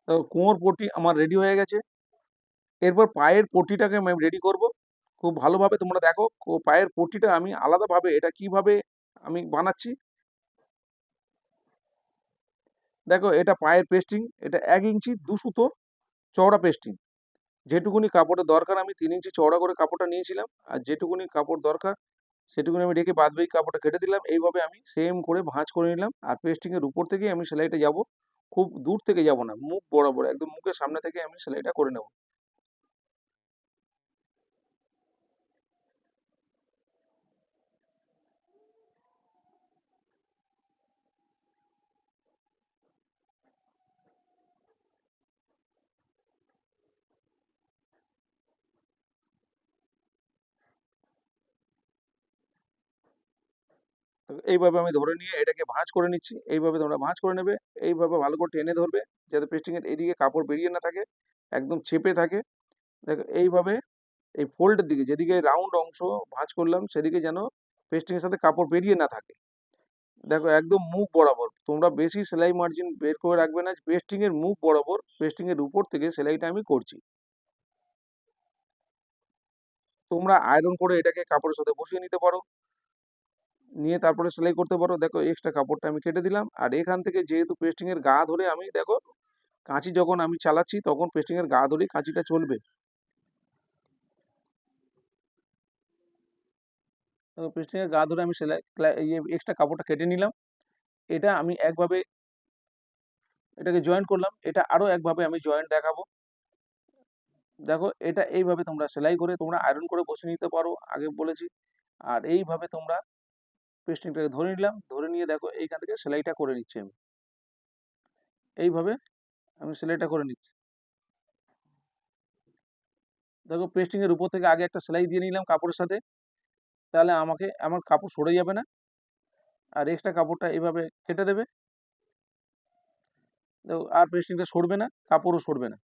তো কোমরপট্টি আমার রেডি হয়ে গেছে। এরপর পায়ের পট্টিটাকে আমি রেডি করব। খুব ভালোভাবে তোমরা দেখো, পায়ের পট্টিটা আমি আলাদাভাবে এটা কিভাবে আমি বানাচ্ছি। দেখো এটা পায়ের পেস্টিং, এটা 1 ইঞ্চি 2 সুতো চওড়া পেস্টিং। যেটুকুনি কাপড়ের দরকার আমি 3 ইঞ্চি চওড়া করে কাপড়টা নিয়েছিলাম, আর যেটুকুনি কাপড় দরকার সেটুকুনি আমি রেখে বাদ বাকি কাপড়টা কেটে দিলাম। এইভাবে আমি সেম করে ভাঁজ করে নিলাম, আর পেস্টিং এর উপর থেকেই আমি সেলাইটা যাব, খুব দূর থেকে যাব না, মুখ বরাবর একদম মুখের সামনে থেকে আমি সেলাইটা করে নেব। তো এইভাবে আমি ধরে নিয়ে এটাকে ভাঁজ করে নিচ্ছি। এইভাবে তোমরা ভাঁজ করে নেবে। এইভাবে ভালো করে টেনে ধরবে, যাতে পেস্টিং এর এদিকে কাপড় বেরিয়ে না থাকে, একদম চেপে থাকে। দেখো এইভাবে এই ফোল্ডের দিকে, যেদিকে রাউন্ড অংশ ভাঁজ করলাম সেদিকে যেন পেস্টিং এর সাথে কাপড় বেরিয়ে না থাকে। দেখো একদম মুখ বরাবর, তোমরা বেশি সেলাই মার্জিন বের করে রাখবে না, পেস্টিং এর মুখ বরাবর, পেস্টিং এর উপর থেকে সেলাইটা আমি করছি। তোমরা আয়রন করে এটাকে কাপড়ের সাথে বসিয়ে নিতে পারো, নিয়ে তারপরে সেলাই করতে পারো। দেখো এক্সট্রা কাপড়টা আমি কেটে দিলাম, আর এখান থেকে যেহেতু পেস্টিং এর গা ধরে আমি, দেখো কাঁচি যখন আমি চালাচ্ছি তখন পেস্টিং এর গা ধরেই কাঁচিটা চলবে। পেস্টিং এর গা ধরে আমি সেলাই ইয়ে এক্সট্রা কাপড়টা কেটে নিলাম। এটা আমি একভাবে এটাকে জয়েন্ট করলাম, এটা আরো একভাবে আমি জয়েন্ট দেখাবো। দেখো এটা এইভাবে তোমরা সেলাই করে তোমরা আয়রন করে বসে নিতে পারো, আগে বলেছি। আর এইভাবে তোমরা পেস্টিংটাকে ধরে নিলাম, ধরে নিয়ে দেখো এইখান থেকে সেলাইটা করে নিচ্ছি আমি এইভাবে। আমি সেলাইটা করে নিচ্ছি। দেখো পেস্টিং এর উপর থেকে আগে একটা সেলাই দিয়ে নিলাম কাপড়ের সাথে, তাহলে আমার কাপড় সরে যাবে না। আর এক্সট্রা কাপড়টা এইভাবে কেটে দেবে। দেখো আর পেস্টিংটা সরবে না, কাপড়ও সরবে না।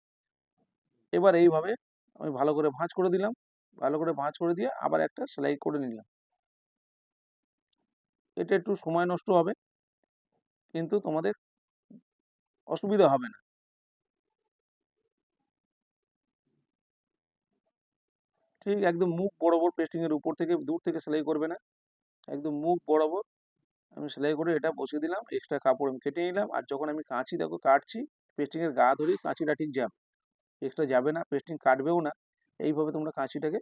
এবার এইভাবে আমি ভালো করে ভাঁজ করে দিলাম, ভালো করে ভাঁজ করে দিয়ে আবার একটা সেলাই করে নিলাম। এটা একটু সময় নষ্ট হবে, কিন্তু তোমাদের অসুবিধা হবে না। ঠিক একদম মুখ বরাবর পেস্টিং এর উপর থেকে দূর থেকে সেলাই করবে না, একদম মুখ বরাবর আমি সেলাই করে এটা বসিয়ে দিলাম। এক্সট্রা কাপড় আমি কেটে নিলাম। আর যখন আমি কাঁচি দেখো কাটছি, পেস্টিং এর গা ধরে কাঁচিটা ঠিক যাবে, এক্সট্রা যাবে না, পেস্টিং কাটবেও না। এইভাবে তোমরা কাঁচিটাকে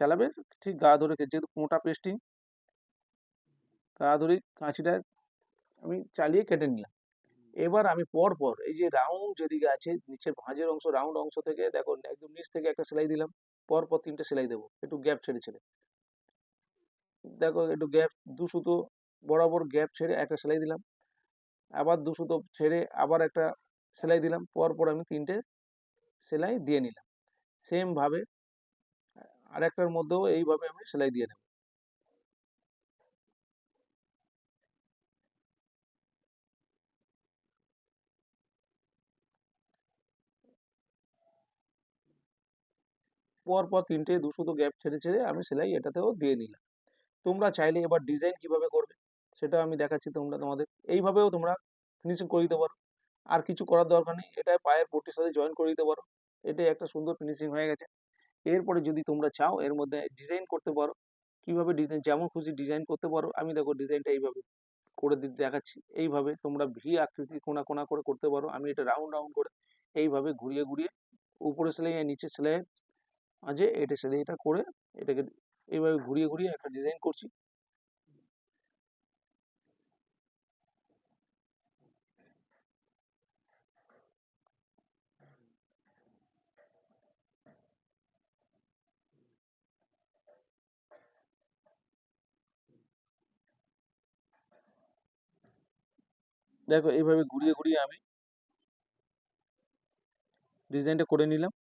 চালাবে, ঠিক গা ধরে, যেহেতু মোটা পেস্টিং, গা ধরে কাঁচিটা আমি চালিয়ে কেটে নিলাম। এবার আমি পর পর এই যে রাউন্ড যেদিকে আছে নিচের ভাঁজের অংশ, রাউন্ড অংশ থেকে দেখো একদম নিচ থেকে একটা সেলাই দিলাম, পর পর 3টে সেলাই দেবো, একটু গ্যাপ ছেড়ে ছেড়ে। দেখো একটু গ্যাপ, 2 সুতো বরাবর গ্যাপ ছেড়ে একটা সেলাই দিলাম, আবার 2 সুতো ছেড়ে আবার একটা সেলাই দিলাম, পর পর আমি 3টে সেলাই দিয়ে নিলাম। সেম ভাবে আরেকটার মধ্যেও এইভাবে আমি সেলাই দিয়ে নেব। পর পর 3টে 2 সুতো গ্যাপ ছেড়ে ছেড়ে আমি সেলাই এটাতেও দিয়ে নিলাম। তোমরা চাইলে এবার ডিজাইন কিভাবে করবে সেটা আমি দেখাচ্ছি তোমাদের। এইভাবেও তোমরা ফিনিশিং করে দিতে পারো, আর কিছু করার দরকার নেই, এটা পায়ের পট্টির সাথে জয়েন করে দিতে পারো। এটাই একটা সুন্দর ফিনিশিং হয়ে গেছে। এরপরে যদি তোমরা চাও এর মধ্যে ডিজাইন করতে পারো, কিভাবে ডিজাইন যেমন খুশি ডিজাইন করতে পারো। আমি দেখো ডিজাইনটা এইভাবে করে দিতে দেখাচ্ছি। এইভাবে তোমরা ভি আকৃতি কোনা কোনা করে করতে পারো। আমি এটা রাউন্ড রাউন্ড করে এইভাবে ঘুরিয়ে ঘুরিয়ে উপরে সেলাই আর নিচে সেলাই মাঝে এটা সেলাইটা করে এটাকে এইভাবে ঘুরিয়ে ঘুরিয়ে একটা ডিজাইন করছি। দেখো এইভাবে ঘুরিয়ে ঘুরিয়ে আমি ডিজাইনটা করে নিলাম।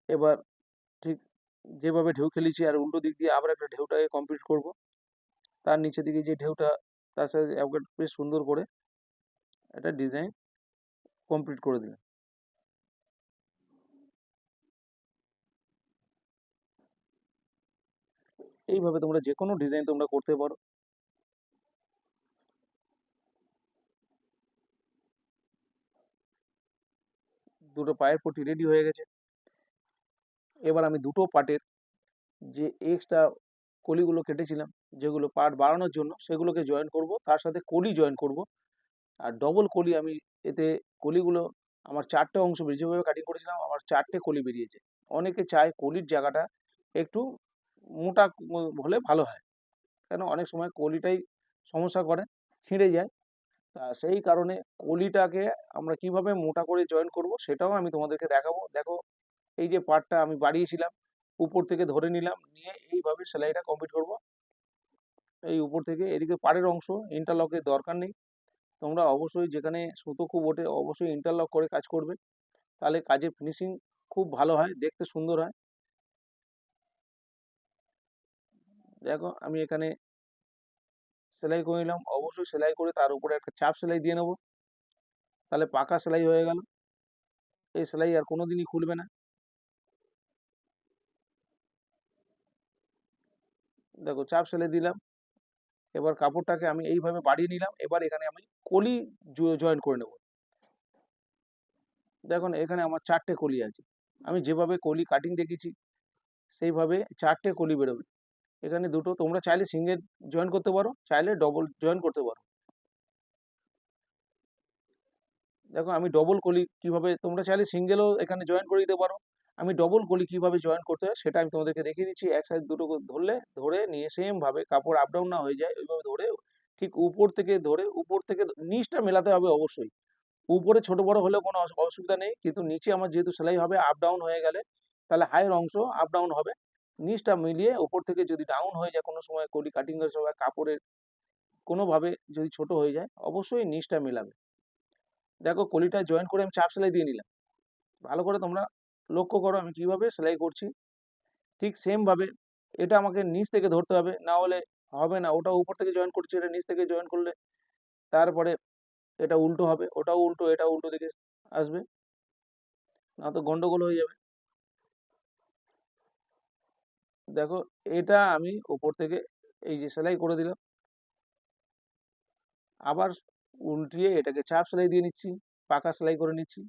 এবার ঠিক যেভাবে ঢেউ খেলেছি আর উল্টো দিক দিয়ে আবার একটা ঢেউটাকে কমপ্লিট করব। তার নিচে দিকে যে ঢেউটা, তার সাথে একবার বেশ সুন্দর করে একটা ডিজাইন কমপ্লিট করে দিলাম। এইভাবে তোমরা যে কোনো ডিজাইন তোমরা করতে পারো। দুটো পায়ের পট্টি রেডি হয়ে গেছে। এবার আমি দুটো পার্টের যে এক্সট্রা কলিগুলো কেটেছিলাম, যেগুলো পার্ট বাড়ানোর জন্য, সেগুলোকে জয়েন করব, তার সাথে কলি জয়েন করব। আর ডবল কলি আমি এতে, কলিগুলো আমার 4টে অংশ বেরিয়ে, যেভাবে কাটিং করেছিলাম আমার 4টে কলি বেরিয়েছে। অনেকে চায় কলির জায়গাটা একটু মোটা হলে ভালো হয়, কেন অনেক সময় কলিটাই সমস্যা করে, ছিঁড়ে যায়। তা সেই কারণে কলিটাকে আমরা কিভাবে মোটা করে জয়েন করব সেটাও আমি তোমাদেরকে দেখাবো। দেখো এই যে পার্টটা আমি বাড়িয়েছিলাম, উপর থেকে ধরে নিলাম, নিয়ে এইভাবে সেলাইটা কমপ্লিট করব। এই উপর থেকে এদিকে পাড়ের অংশ ইন্টারলকের দরকার নেই। তোমরা অবশ্যই যেখানে সুতো খুব ওঠে অবশ্যই ইন্টারলক করে কাজ করবে, তাহলে কাজের ফিনিশিং খুব ভালো হয়, দেখতে সুন্দর হয়। দেখো আমি এখানে সেলাই করে নিলাম, অবশ্যই সেলাই করে তার উপরে একটা চাপ সেলাই দিয়ে নেবো, তাহলে পাকা সেলাই হয়ে গেল। এই সেলাই আর কোনোদিনই খুলবে না। দেখো চাপ সেলাই দিলাম। এবার কাপড়টাকে আমি এইভাবে বাড়িয়ে নিলাম। এবার এখানে আমি কলি জয়েন করে নেব। দেখুন এখানে আমার 4টে কলি আছে, আমি যেভাবে কলি কাটিং দেখেছি সেইভাবে 4টে কলি বেরোবে। এখানে দুটো, তোমরা চাইলে সিঙ্গেল জয়েন করতে পারো, চাইলে ডবল জয়েন করতে পারো। দেখো আমি ডবল কলি কিভাবে, তোমরা চাইলে সিঙ্গেলও এখানে জয়েন করে দিতে পারো। আমি ডবল কলি কিভাবে জয়েন করতে হয় সেটা আমি তোমাদেরকে দেখিয়ে দিচ্ছি। এক সাইড দুটো করে ধরলে, ধরে নিয়ে সেম ভাবে কাপড় আপ ডাউন না হয়ে যায় ওইভাবে ধরে, ঠিক উপর থেকে ধরে, উপর থেকে নিচটা মেলাতে হবে অবশ্যই। উপরে ছোট বড় হলেও কোনো অসুবিধা নেই, কিন্তু নিচে আমার যেহেতু সেলাই হবে আপ ডাউন হয়ে গেলে, তাহলে হাইয়ের অংশ আপ ডাউন হবে। নিচটা মিলিয়ে উপর থেকে যদি ডাউন হয়ে যায় কোনো সময় কলি কাটিং এর সময়, কাপড়ের কোনোভাবে যদি ছোট হয়ে যায়, অবশ্যই নিচটা মেলাবে। দেখো কলিটা জয়েন করে আমি চাপ সেলাই দিয়ে নিলাম। ভালো করে তোমরা লক্ষ্য করো আমি কিভাবে সেলাই করছি। ঠিক সেম ভাবে এটা আমাকে নিচ থেকে ধরতে হবে, না হলে হবে না। ওটা উপর থেকে জয়েন করছি, এটা নিচ থেকে জয়েন করলে তারপরে এটা উল্টো হবে, ওটাও উল্টো, এটা উল্টো দিকে আসবে, না তো গন্ডগোল হয়ে যাবে। দেখো এটা আমি উপর থেকে এই যে সেলাই করে দিলাম, আবার উল্টিয়ে এটাকে চাপ সেলাই দিয়ে নিচ্ছি, পাকা সেলাই করে নিচ্ছি।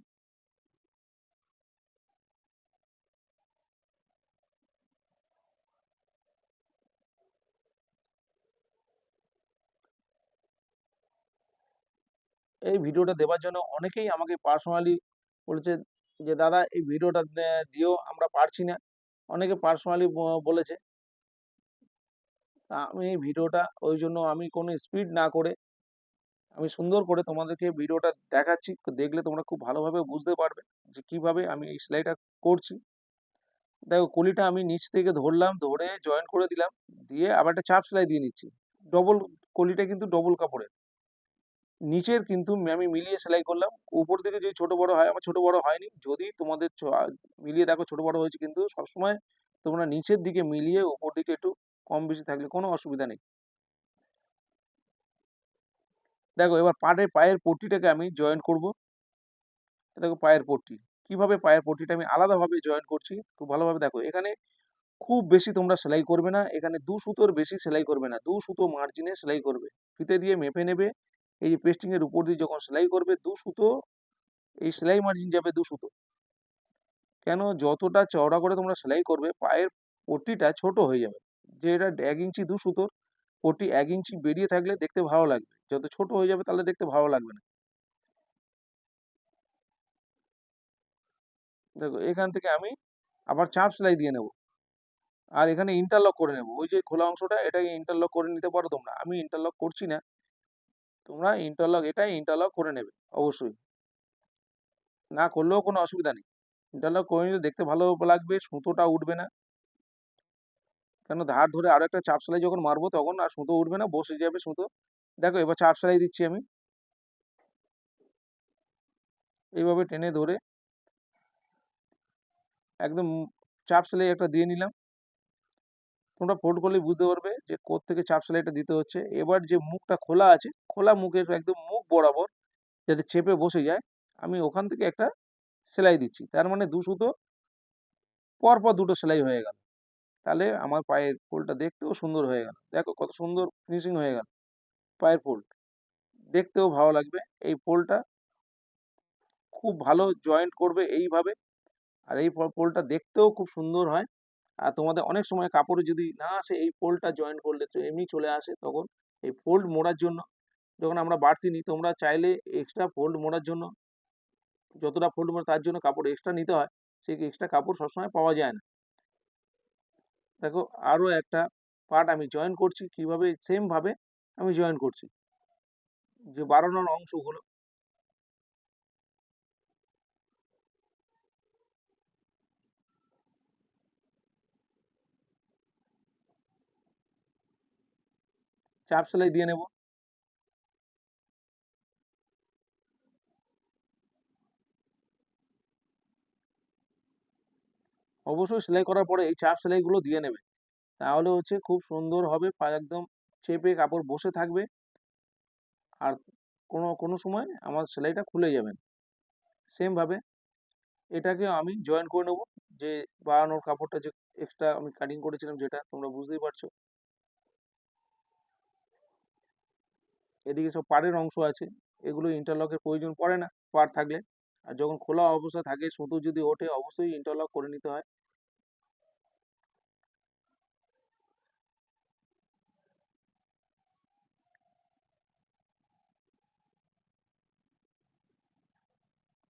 এই ভিডিওটা দেওয়ার জন্য অনেকেই আমাকে পার্সোনালি বলেছে যে দাদা এই ভিডিওটা দিও, আমরা পারছি না। অনেকে পার্সোনালি বলেছে। তা আমি এই ভিডিওটা ওই জন্য আমি কোনো স্পিড না করে আমি সুন্দর করে তোমাদেরকে ভিডিওটা দেখাচ্ছি, তো দেখলে তোমরা খুব ভালোভাবে বুঝতে পারবে যে কিভাবে আমি এই সেলাইটা করছি। দেখো কলিটা আমি নিচ থেকে ধরলাম, ধরে জয়েন করে দিলাম, দিয়ে আবার একটা চাপ সেলাই দিয়ে নিচ্ছি। ডবল, কলিটা কিন্তু ডবল কাপড়ের, নিচের কিন্তু আমি মিলিয়ে সেলাই করলাম। উপর থেকে যদি ছোট বড় হয়, আমার ছোট বড় হয়নি। যদি তোমাদের মিলিয়ে দেখো ছোট বড় হয়েছে, কিন্তু সবসময় তোমরা নিচের দিকে মিলিয়ে উপর দিকে একটু কম বেশি থাকলে কোনো অসুবিধা নেই। দেখো এবার পায়ের পট্টিটাকে আমি জয়েন করব। দেখো পায়ের পট্টি, কিভাবে পায়ের পট্টিটা আমি আলাদাভাবে জয়েন করছি খুব ভালোভাবে দেখো। এখানে খুব বেশি তোমরা সেলাই করবে না, এখানে 2 সুতোর বেশি সেলাই করবে না, 2 সুতো মার্জিনে সেলাই করবে। ফিতে দিয়ে মেপে নেবে। এই যে পেস্টিং এর উপর দিয়ে যখন সেলাই করবে 2 সুতো, এই সেলাই মার্জিন যাবে 2 সুতো। কেন, যতটা চওড়া করে তোমরা সেলাই করবে পায়ের পট্টিটা ছোট হয়ে যাবে। যে এটা 1 ইঞ্চি 2 সুতোর পট্টি, 1 ইঞ্চি বেরিয়ে থাকলে দেখতে ভালো লাগবে, যত ছোট হয়ে যাবে তাহলে দেখতে ভালো লাগবে না। দেখো এখান থেকে আমি আবার চাপ সেলাই দিয়ে নেব, আর এখানে ইন্টারলক করে নেব। ওই যে খোলা অংশটা এটাকে ইন্টারলক করে নিতে পারো তোমরা, আমি ইন্টারলক করছি না। তোমরা ইন্টারলক, এটাই ইন্টারলক করে নেবে অবশ্যই, না করলেও কোনো অসুবিধা নেই। ইন্টারলক করে নিলে দেখতে ভালো লাগবে, সুতোটা উঠবে না। কেন, ধার ধরে আরো একটা চাপ সেলাই যখন মারবো তখন আর সুতো উঠবে না, বসে যাবে সুতো। দেখো এবার চাপ সেলাই দিচ্ছি আমি, এইভাবে টেনে ধরে একদম চাপ সেলাই একটা দিয়ে নিলাম। তোমরা ফোল্ড করলে বুঝতে পারবে যে কোত্থেকে চাপ সেলাইটা দিতে হচ্ছে। এবার যে মুখটা খোলা আছে, খোলা মুখের একদম মুখ বরাবর যাতে চেপে বসে যায়, আমি ওখান থেকে একটা সেলাই দিচ্ছি। তার মানে 2 সুতো পর পর দুটো সেলাই হয়ে গেল। তাহলে আমার পায়ের ফোল্ডটা দেখতেও সুন্দর হয়ে গেল। দেখো কত সুন্দর ফিনিশিং হয়ে গেল পায়ের ফোল্ড, দেখতেও ভালো লাগবে। এই ফোল্ডটা খুব ভালো জয়েন্ট করবে এইভাবে, আর এই ফোল্ডটা দেখতেও খুব সুন্দর হয়। আর তোমাদের অনেক সময় কাপড়ে যদি না আসে এই ফোল্ডটা জয়েন করলে, তো এমনি চলে আসে, তখন এই ফোল্ড মোড়ার জন্য যখন আমরা বাড়তি নিই, তোমরা চাইলে এক্সট্রা ফোল্ড মোড়ার জন্য, যতটা ফোল্ড মোড়া তার জন্য কাপড় এক্সট্রা নিতে হয়, সেই এক্সট্রা কাপড় সবসময় পাওয়া যায় না। দেখো আরো একটা পার্ট আমি জয়েন করছি, কিভাবে সেম ভাবে আমি জয়েন করছি, যে বাড়ানোর অংশগুলো। চাপ সেলাই দিয়ে নেব। অবশ্যই সেলাই করার পরে এই চাপ সেলাইগুলো দিয়ে নেবে, তাহলে হচ্ছে খুব সুন্দর হবে, একদম চেপে কাপড় বসে থাকবে, আর কোনো কোনো সময় আমার সেলাইটা খুলে যাবে না। সেম ভাবে এটাকে আমি জয়েন করে নেব, যে বাড়ানোর কাপড়টা যে এক্সট্রা আমি কাটিং করেছিলাম, যেটা তোমরা বুঝতেই পারছো। এদিকে সব পাড়ের অংশ আছে, এগুলো ইন্টারলকের প্রয়োজন পড়ে না পাড় থাকলে। আর যখন খোলা অবস্থা থাকে, সুতো যদি ওঠে, অবশ্যই ইন্টারলক করে নিতে হয়।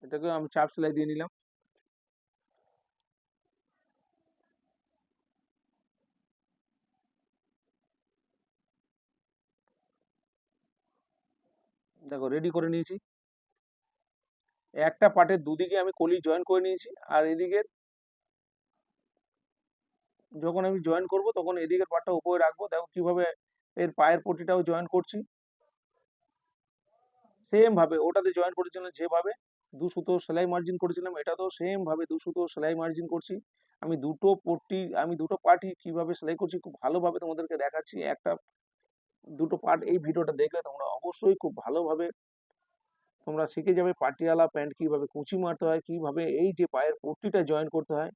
এটাকে আমি চাপ সেলাই দিয়ে নিলাম। দেখো রেডি করে নিয়েছি। একটা পার্টের দুদিকে আমি কলি জয়েন করে নিয়েছি, আর এদিকে যখন আমি জয়েন করব তখন এদিকের পার্টটা উপরে রাখবো। দেখো কিভাবে এর পায়ের পটিটাও জয়েন করছি। সেম ভাবে ওটাতে জয়েন করেছিলাম যেভাবে 2 সুতো সেলাই মার্জিন করেছিলাম, এটাতেও সেম ভাবে 2 সুতো সেলাই মার্জিন করছি। আমি দুটো পার্টই কিভাবে সেলাই করছি খুব ভালোভাবে তোমাদেরকে দেখাচ্ছি। দুটো পার্ট এই ভিডিওটা দেখলে তোমরা অবশ্যই খুব ভালোভাবে তোমরা শিখে যাবে পাটিয়ালা প্যান্ট কিভাবে কুচি মারতে হয়, কিভাবে এই যে পায়ের পট্টিটা জয়েন করতে হয়।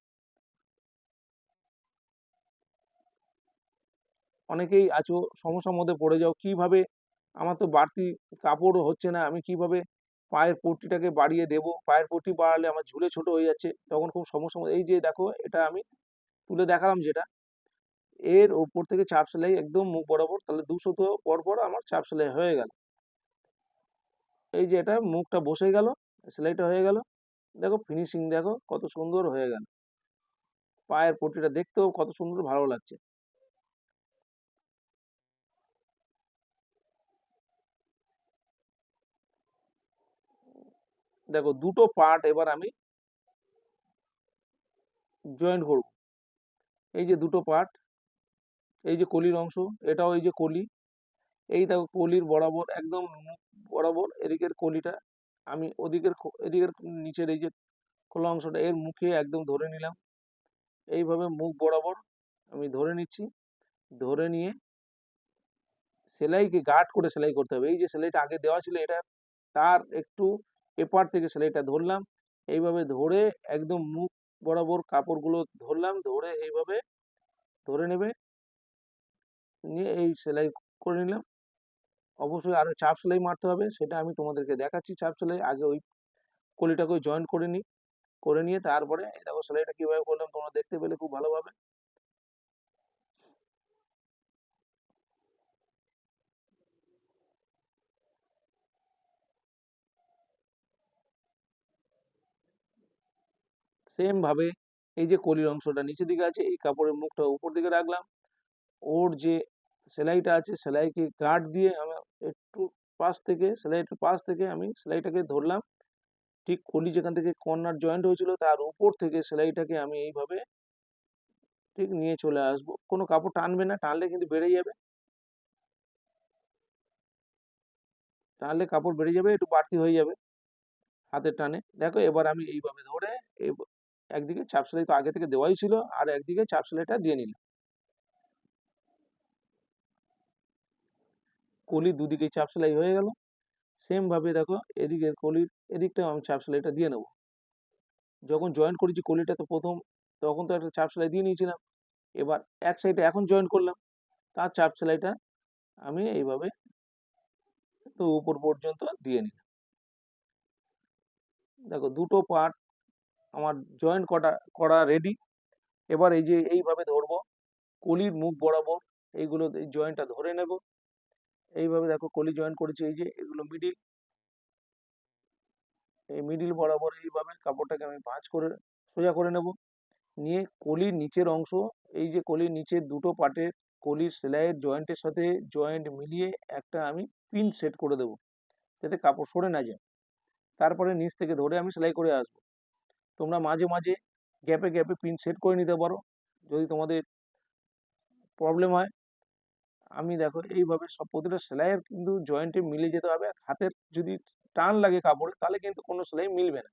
অনেকেই আছো সমস্যার মধ্যে পড়ে যাও কিভাবে আমার তো বাড়তি কাপড় হচ্ছে না, আমি কিভাবে পায়ের পট্টিটাকে বাড়িয়ে দেবো, পায়ের পট্টি বাড়ালে আমার ঝুলে ছোট হয়ে যাচ্ছে, তখন খুব সমস্যা এই যে দেখো এটা আমি তুলে দেখালাম যেটা, এর ওপর থেকে চাপ সেলাই একদম মুখ বরাবর, তাহলে 2 সুতো পর পর আমার চাপ সেলাই হয়ে গেল। এই যে এটা মুখটা বসে গেল, সেলাইটা হয়ে গেল। দেখো ফিনিশিং দেখো কত সুন্দর হয়ে গেল, পায়ের পট্টিটা দেখতেও কত সুন্দর ভালো লাগছে। দেখো দুটো পার্ট এবার আমি জয়েন করব। এই যে দুটো পার্ট, এই যে কলির অংশ, এটাও এই যে কলি, এই দেখো কলির বরাবর একদম মুখ বরাবর এদিকের কলিটা আমি এদিকের নিচের এই যে খোলা অংশটা এর মুখে একদম ধরে নিলাম। এইভাবে মুখ বরাবর আমি ধরে নিচ্ছি, ধরে নিয়ে সেলাইকে গার্ড করে সেলাই করতে হবে। এই যে সেলাইটা আগে দেওয়া ছিল এটা তার একটু এপার থেকে সেলাইটা ধরলাম, এইভাবে ধরে একদম মুখ বরাবর কাপড়গুলো ধরলাম, ধরে এইভাবে ধরে নেবে, নিয়ে এই সেলাই করে নিলাম। অবশ্যই আরো চাপ সেলাই মারতে হবে, সেটা আমি তোমাদেরকে দেখাচ্ছি। চাপ সেলাই আগে ওই কলিটাকে জয়েন করে নিই, করে নিয়ে তারপরে এই দেখো সেলাইটা কিভাবে করলাম তোমরা দেখতে পেলে খুব ভালোভাবে। সেম ভাবে এই যে কলির অংশটা নিচের দিকে আছে, এই কাপড়ের মুখটা উপর দিকে রাখলাম, ওর যে সেলাইটা আছে সেলাইকে গার্ড দিয়ে আমি একটু সেলাইটার পাশ থেকে আমি সেলাইটাকে ধরলাম, ঠিক কলি যেখান থেকে কর্নার জয়েন্ট হয়েছিল তার উপর থেকে সেলাইটাকে আমি এইভাবে ঠিক নিয়ে চলে আসবো। কোনো কাপড় টানবে না, টানলে কিন্তু বেড়ে যাবে, টানলে কাপড় বেড়ে যাবে, একটু বাড়তি হয়ে যাবে হাতের টানে। দেখো এবার আমি এইভাবে ধরে একদিকে চাপ সেলাই তো আগে থেকে দেওয়াই ছিল, আর একদিকে চাপ সেলাইটা দিয়ে নিলাম। কলির দুদিকে চাপ সেলাই হয়ে গেল। সেম ভাবে দেখো এদিকের কলির এদিকটাও আমি চাপ সেলাইটা দিয়ে নেবো। যখন জয়েন করেছি কলিটা তো প্রথম, তখন তো একটা চাপ সেলাই দিয়ে নিয়েছিলাম, এবার এক সাইডে এখন জয়েন করলাম, তার চাপ সেলাইটা আমি এইভাবে তো উপর পর্যন্ত দিয়ে নিলাম। দেখো দুটো পার্ট আমার জয়েন করা করা রেডি। এবার এই যে এইভাবে ধরবো, কলির মুখ বরাবর এইগুলো এই জয়েন্টটা ধরে নেব। এইভাবে দেখো কলি জয়েন করেছি, এই যে এগুলো মিডিল, এই মিডিল বরাবর এইভাবে কাপড়টাকে আমি ভাঁজ করে সোজা করে নেব। নিয়ে কলির নিচের অংশ, এই যে কলির নিচের দুটো পার্টের কলির সেলাইয়ের জয়েন্টের সাথে জয়েন্ট মিলিয়ে একটা আমি পিন সেট করে দেবো, যাতে কাপড় সরে না যায়। তারপরে নিচ থেকে ধরে আমি সেলাই করে আসবো। তোমরা মাঝে মাঝে গ্যাপে গ্যাপে পিন সেট করে নিতে পারো যদি তোমাদের প্রবলেম হয়। আমি দেখো এইভাবে সব প্রতিটা সেলাইয়ের কিন্তু জয়েন্টে মিলে যেতে হবে, হাতের যদি টান লাগে কাপড়ে তাহলে কিন্তু কোনো সেলাই মিলবে না।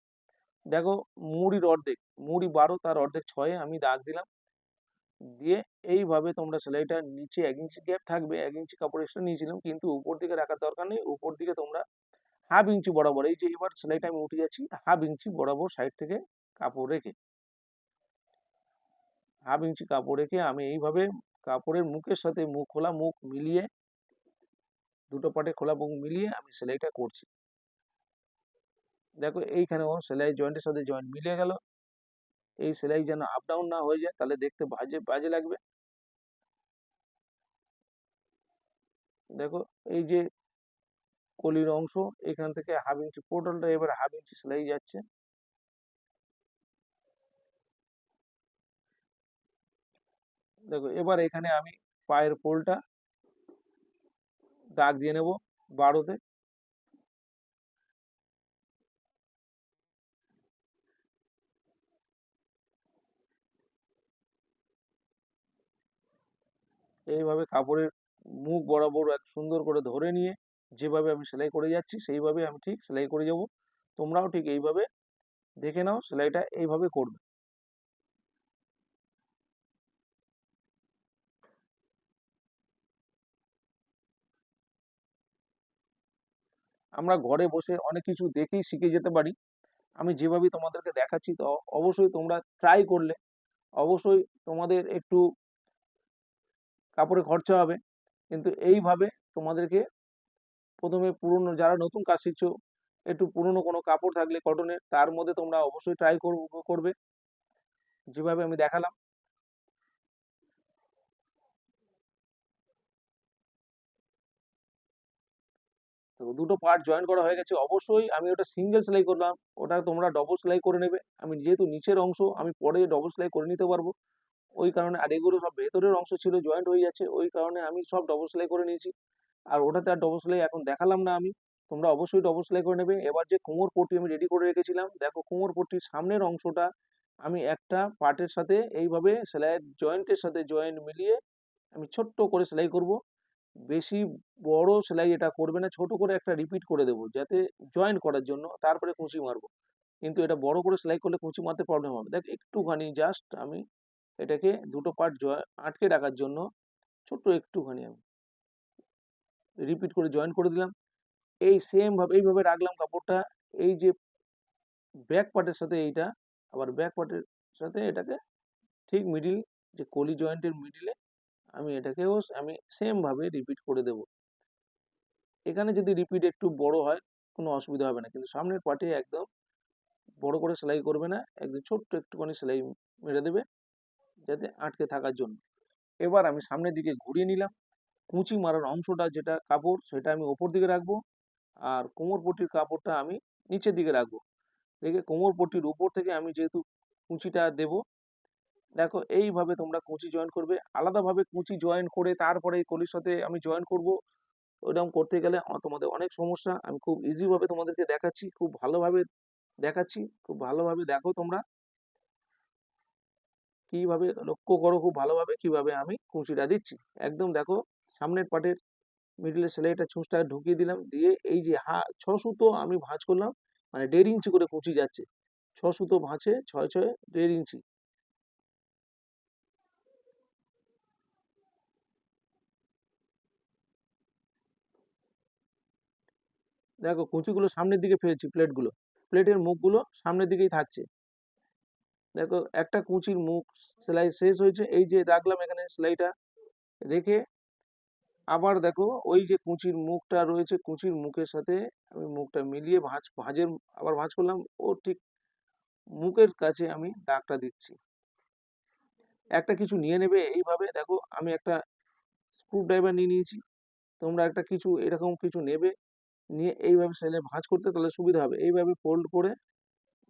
দেখো মুড়ির অর্ধেক, মুড়ি 12 তার অর্ধেক 6 আমি দাগ দিলাম, দিয়ে এইভাবে তোমরা সেলাইটা নিচে 1 ইঞ্চি গ্যাপ থাকবে, 1 ইঞ্চি কাপড় এক্সট্রা নিয়েছিলাম কিন্তু উপর দিকে রাখার দরকার নেই, উপর দিকে তোমরা 1/2 ইঞ্চি বরাবর, এই যে এবার সেলাইটা আমি উঠে যাচ্ছি 1/2 ইঞ্চি বরাবর সাইড থেকে কাপড় রেখে, 1/2 ইঞ্চি কাপড় রেখে আমি এইভাবে কাপড়ের মুখের সাথে খোলা মুখ মিলিয়ে, দুটো পাটে খোলা মুখ মিলিয়ে আমি সেলাইটা করছি। দেখো এইখানেও সেলাই জয়েন্টের সাথে জয়েন্ট মিলে গেল, এই সেলাই যেন আপ ডাউন না হয়ে যায়, তাহলে দেখতে বাজে বাজে লাগবে। দেখো এই যে কলির অংশ, এখান থেকে 1/2 ইঞ্চি পোর্টালটা এবার 1/2 ইঞ্চি সেলাই যাচ্ছে। দেখো এবার এখানে আমি পায়ের পোলটা দাগ দিয়ে নেব 12তে। এইভাবে কাপড়ের মুখ বরাবর এক সুন্দর করে ধরে নিয়ে যেভাবে আমি সেলাই করে যাচ্ছি সেইভাবে আমি ঠিক সেলাই করে যাব। তোমরাও ঠিক এইভাবে দেখে নাও, সেলাইটা এইভাবে করবে। আমরা ঘরে বসে অনেক কিছু দেখেই শিখে যেতে পারি। আমি যেভাবে তোমাদেরকে দেখাচ্ছি, তো অবশ্যই তোমরা ট্রাই করলে অবশ্যই তোমাদের একটু কাপড়ে খরচা হবে, কিন্তু এইভাবে তোমাদেরকে প্রথমে পুরনো, যারা নতুন কাজ শিখছো, একটু পুরনো কোনো কাপড় থাকলে কটনের, তার মধ্যে তোমরা অবশ্যই ট্রাই করবে যেভাবে আমি দেখালাম। তো দুটো পার্ট জয়েন করা হয়ে গেছে। অবশ্যই আমি ওটা সিঙ্গেল সেলাই করলাম, ওটা তোমরা ডবল সেলাই করে নেবে। আমি যেহেতু নিচের অংশ আমি পরে ডবল সেলাই করে নিতে পারবো, ওই কারণে, আর এগুলো সব ভেতরের অংশ ছিল জয়েন্ট হয়ে যাচ্ছে, ওই কারণে আমি সব ডবল সেলাই করে নিয়েছি। আর ওটাতে আর ডবল সেলাই এখন দেখালাম না আমি। তোমরা অবশ্যই ডবল সেলাই করে নেবে। এবার যে কোমর পট্টি আমি রেডি করে রেখেছিলাম, দেখো কোমর পট্টির সামনের অংশটা আমি একটা পার্টের সাথে এইভাবে সেলাইয়ের জয়েন্টের সাথে জয়েন্ট মিলিয়ে আমি ছোট্ট করে সেলাই করব। বেশি বড় সেলাই এটা করবে না, ছোট করে একটা রিপিট করে দেবো যাতে জয়েন্ট করার জন্য, তারপরে কুঁচি মারবো। কিন্তু এটা বড় করে সেলাই করলে কুঁচি মারতে প্রবলেম হবে। দেখ একটুখানি জাস্ট আমি এটাকে দুটো পার্ট আটকে রাখার জন্য ছোট্ট একটুখানি আমি রিপিট করে জয়েন করে দিলাম। এই সেম ভাবে এইভাবে রাখলাম কাপড়টা। এই যে ব্যাক পার্টের সাথে এইটা, আবার ব্যাক পার্টের সাথে এটাকে ঠিক মিডিল, যে কলি জয়েন্টের মিডিলে আমি এটাকেও আমি সেম ভাবে রিপিট করে দেব। এখানে যদি রিপিট একটু বড় হয় কোনো অসুবিধা হবে না, কিন্তু সামনের পার্টে একদম বড় করে সেলাই করবে না, একদম ছোট্ট একটুখানি সেলাই মেরে দেবে যাতে আটকে থাকার জন্য। এবার আমি সামনের দিকে ঘুরিয়ে নিলাম। কুঁচি মারার অংশটা যেটা কাপড়, সেটা আমি ওপর দিকে রাখবো, আর কোমর পট্টির কাপড়টা আমি নিচের দিকে রাখবো। রেখে কোমর পট্টির উপর থেকে আমি যেহেতু কুঁচিটা দেবো, দেখো এইভাবে তোমরা কুঁচি জয়েন করবে। আলাদাভাবে কুঁচি জয়েন করে তারপরে এই কলির সাথে আমি জয়েন করব, ওইরকম করতে গেলে তোমাদের অনেক সমস্যা। আমি খুব ইজি ভাবে তোমাদেরকে দেখাচ্ছি, খুব ভালোভাবে দেখাচ্ছি, খুব ভালোভাবে দেখো তোমরা কিভাবে, লক্ষ্য করো খুব ভালোভাবে কিভাবে আমি কুঁচিটা দিচ্ছি। একদম দেখো, সামনের পাটের মিডিলে সেলাইটা ছুঁচটা ঢুকিয়ে দিলাম, দিয়ে এই যে 6 সুতো আমি ভাঁজ করলাম, মানে 1.5 ইঞ্চি করে কুঁচি যাচ্ছে, 6 সুতো ভাঁজে 6 6 1.5 ইঞ্চি। দেখো কুঁচিগুলো সামনের দিকে ফেলছি, প্লেটগুলো, প্লেটের মুখগুলো সামনের দিকেই থাকছে। দেখো একটা কুঁচির মুখ সেলাই শেষ হয়েছে, এই যে রাখলাম এখানে সেলাইটা রেখে, আবার দেখো ওই যে কুঁচির মুখটা রয়েছে, কুঁচির মুখের সাথে আমি মুখটা মিলিয়ে ভাঁজের আবার ভাঁজ করলাম, ও ঠিক মুখের কাছে আমি দাগটা দিচ্ছি। একটা কিছু নিয়ে নেবে এইভাবে, দেখো আমি একটা স্ক্রু ড্রাইভার নিয়ে নিয়েছি, তোমরা একটা কিছু এরকম কিছু নেবে, নিয়ে এইভাবে সেলাই ভাঁজ করতে তাহলে সুবিধা হবে। এইভাবে ফোল্ড করে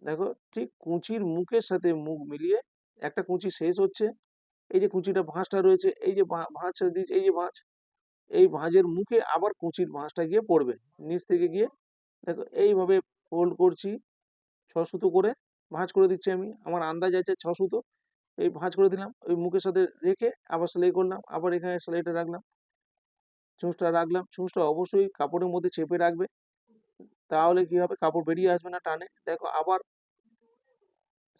দেখো ঠিক কুঁচির মুখের সাথে মুখ মিলিয়ে, একটা কুঁচি শেষ হচ্ছে, এই যে কুঁচিটা ভাঁজটা রয়েছে, এই যে ভাঁজটা দিয়েছে, এই যে ভাঁজ, এই ভাঁজের মুখে আবার কুঁচির ভাঁজটা গিয়ে পড়বে নিচ থেকে গিয়ে। দেখো এইভাবে ফোল্ড করছি, 6 সুতো করে ভাঁজ করে দিচ্ছি আমি, আমার আন্দাজ আছে 6 সুতো। এই ভাঁজ করে দিলাম, ওই মুখের সাথে রেখে আবার সেলাই করলাম, আবার এখানে সেলাইটা রাখলাম, ছুঁচটা রাখলাম। ছুঁচটা অবশ্যই কাপড়ের মধ্যে চেপে রাখবে, তাহলে কি হবে, কাপড় বেরিয়ে আসবে না টানে। দেখো আবার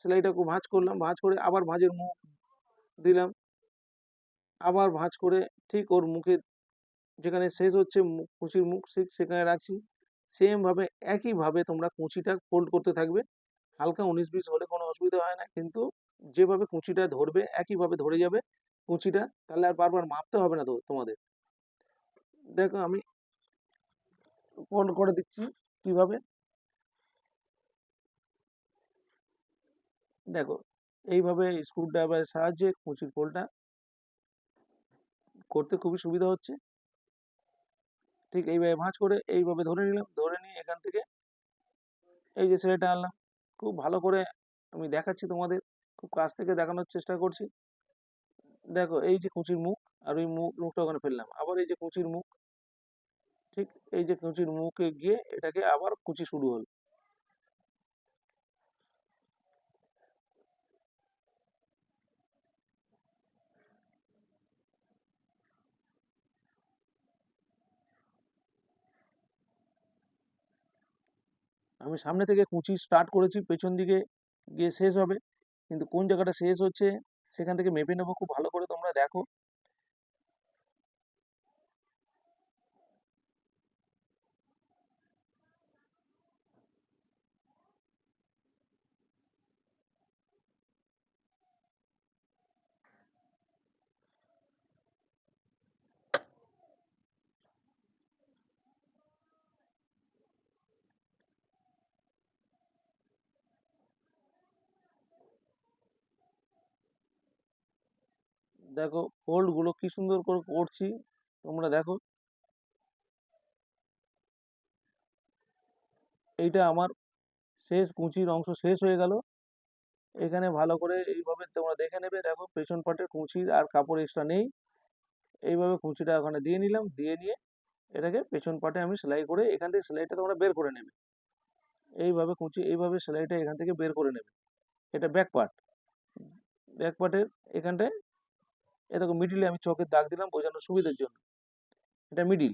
সেলাইটাকে ভাঁজ করলাম, ভাঁজ করে আবার ভাঁজের মুখ দিলাম, আবার ভাঁজ করে ঠিক ওর মুখে যেখানে শেষ হচ্ছে কুঁচির মুখ, ঠিক সেখানে রাখছি। সেম ভাবে একই ভাবে তোমরা কুঁচিটা ফোল্ড করতে থাকবে। হালকা 19-20 হলে কোনো অসুবিধা হয় না, কিন্তু যেভাবে কুঁচিটা ধরবে একইভাবে ধরে যাবে কুঁচিটা, তাহলে আর বারবার মাপতে হবে না তো তোমাদের। দেখো আমি ফোল্ড করে দিচ্ছি কিভাবে, দেখো এইভাবে স্ক্রু ড্রাইভারের সাহায্যে কুঁচির ফোল্ডটা করতে খুবই সুবিধা হচ্ছে। ঠিক এইভাবে ভাঁজ করে এইভাবে ধরে নিলাম, ধরে নিয়ে এখান থেকে এই যে সেলাইটা আনলাম, খুব ভালো করে আমি দেখাচ্ছি তোমাদের, খুব কাছ থেকে দেখানোর চেষ্টা করছি। দেখো এই যে কুঁচির মুখ, আর ওই মুখটা ওখানে ফেললাম, আবার এই যে কুঁচির মুখ, ঠিক এই যে কুঁচির মুখে গিয়ে এটাকে আবার কুঁচি শুরু হলো। আমি সামনে থেকে কুচি স্টার্ট করেছি, পেছন দিকে গিয়ে শেষ হবে, কিন্তু কোন জায়গাটা শেষ হচ্ছে সেখান থেকে মেপে নেবো। খুব ভালো করে তোমরা দেখো। দেখো ফোল্ড গুলো কি সুন্দর করে করছি, তোমরা দেখো। এইটা আমার শেষ, কুঁচির অংশ শেষ হয়ে গেল। এখানে ভালো করে এইভাবে তোমরা দেখে নেবে। দেখো পেছন পাটের কুঁচির আর কাপড় এক্সট্রা নেই। এইভাবে কুঁচিটা ওখানে দিয়ে নিলাম, দিয়ে নিয়ে এটাকে পেছন পাটে আমি সেলাই করে, এখান থেকে সেলাইটা তোমরা বের করে নেবে। এইভাবে কুঁচি, এইভাবে সেলাইটা এখান থেকে বের করে নেবে। এটা ব্যাক পার্ট। ব্যাক পার্টের এখানটায় এ দেখো মিডিলে আমি চকের দাগ দিলাম বোঝানোর সুবিধার জন্য। এটা মিডিল।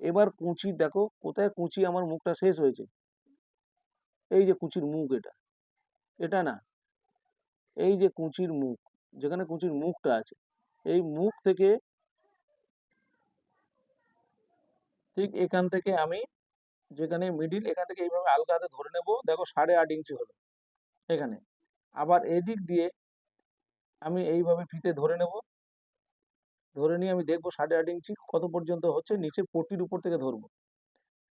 এবার কুঁচি দেখো কোথায় কুঁচি আমার মুখটা শেষ হয়েছে। এই যে কুঁচির মুখ, এটা এটা না, এই যে কুঁচির মুখ, যেখানে কুঁচির মুখটা আছে, এই মুখ থেকে ঠিক এখান থেকে আমি, যেখানে মিডিল, এখান থেকে এইভাবে আলগা হাতে ধরে নেব। দেখো 8.5 ইঞ্চি হলো এখানে। আবার এদিক দিয়ে আমি এইভাবে ফিতে ধরে নেব। ধরে নিয়ে আমি দেখবো 8.5 ইঞ্চি কত পর্যন্ত হচ্ছে, নিচের পট্টির উপর থেকে ধরবো।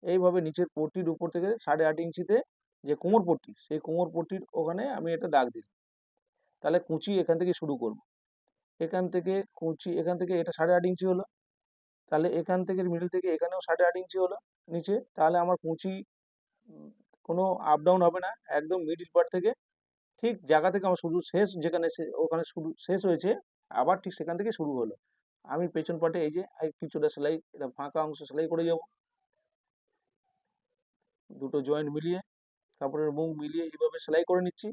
এইভাবে নিচের পট্টির উপর থেকে 8.5 ইঞ্চিতে যে কোমর পট্টি, সেই কোমর পট্টির ওখানে আমি এটা দাগ দিই। তাহলে কুঁচি এখান থেকে শুরু করব। এখান থেকে কুঁচি, এখান থেকে এটা 8.5 ইঞ্চি হলো। তাহলে এখান থেকে মিডল থেকে এখানেও 8.5 ইঞ্চি হলো নিচে। তাহলে আমার কুঁচি কোনো আপ ডাউন হবে না, একদম মিডিল পার্ট থেকে ঠিক জায়গা থেকে আমার শুধু শেষ, যেখানে ওখানে শুরু শেষ হয়েছে, আবার ঠিক সেখান থেকে শুরু হলো। আমি পেছন পাটে এই যে কিছুটা সেলাই, এটা ফাঁকা অংশ সেলাই করে যাব। দুটো জয়েন্ট মিলিয়ে, কাপড়ের মুখ মিলিয়ে এইভাবে সেলাই করে নিচ্ছি।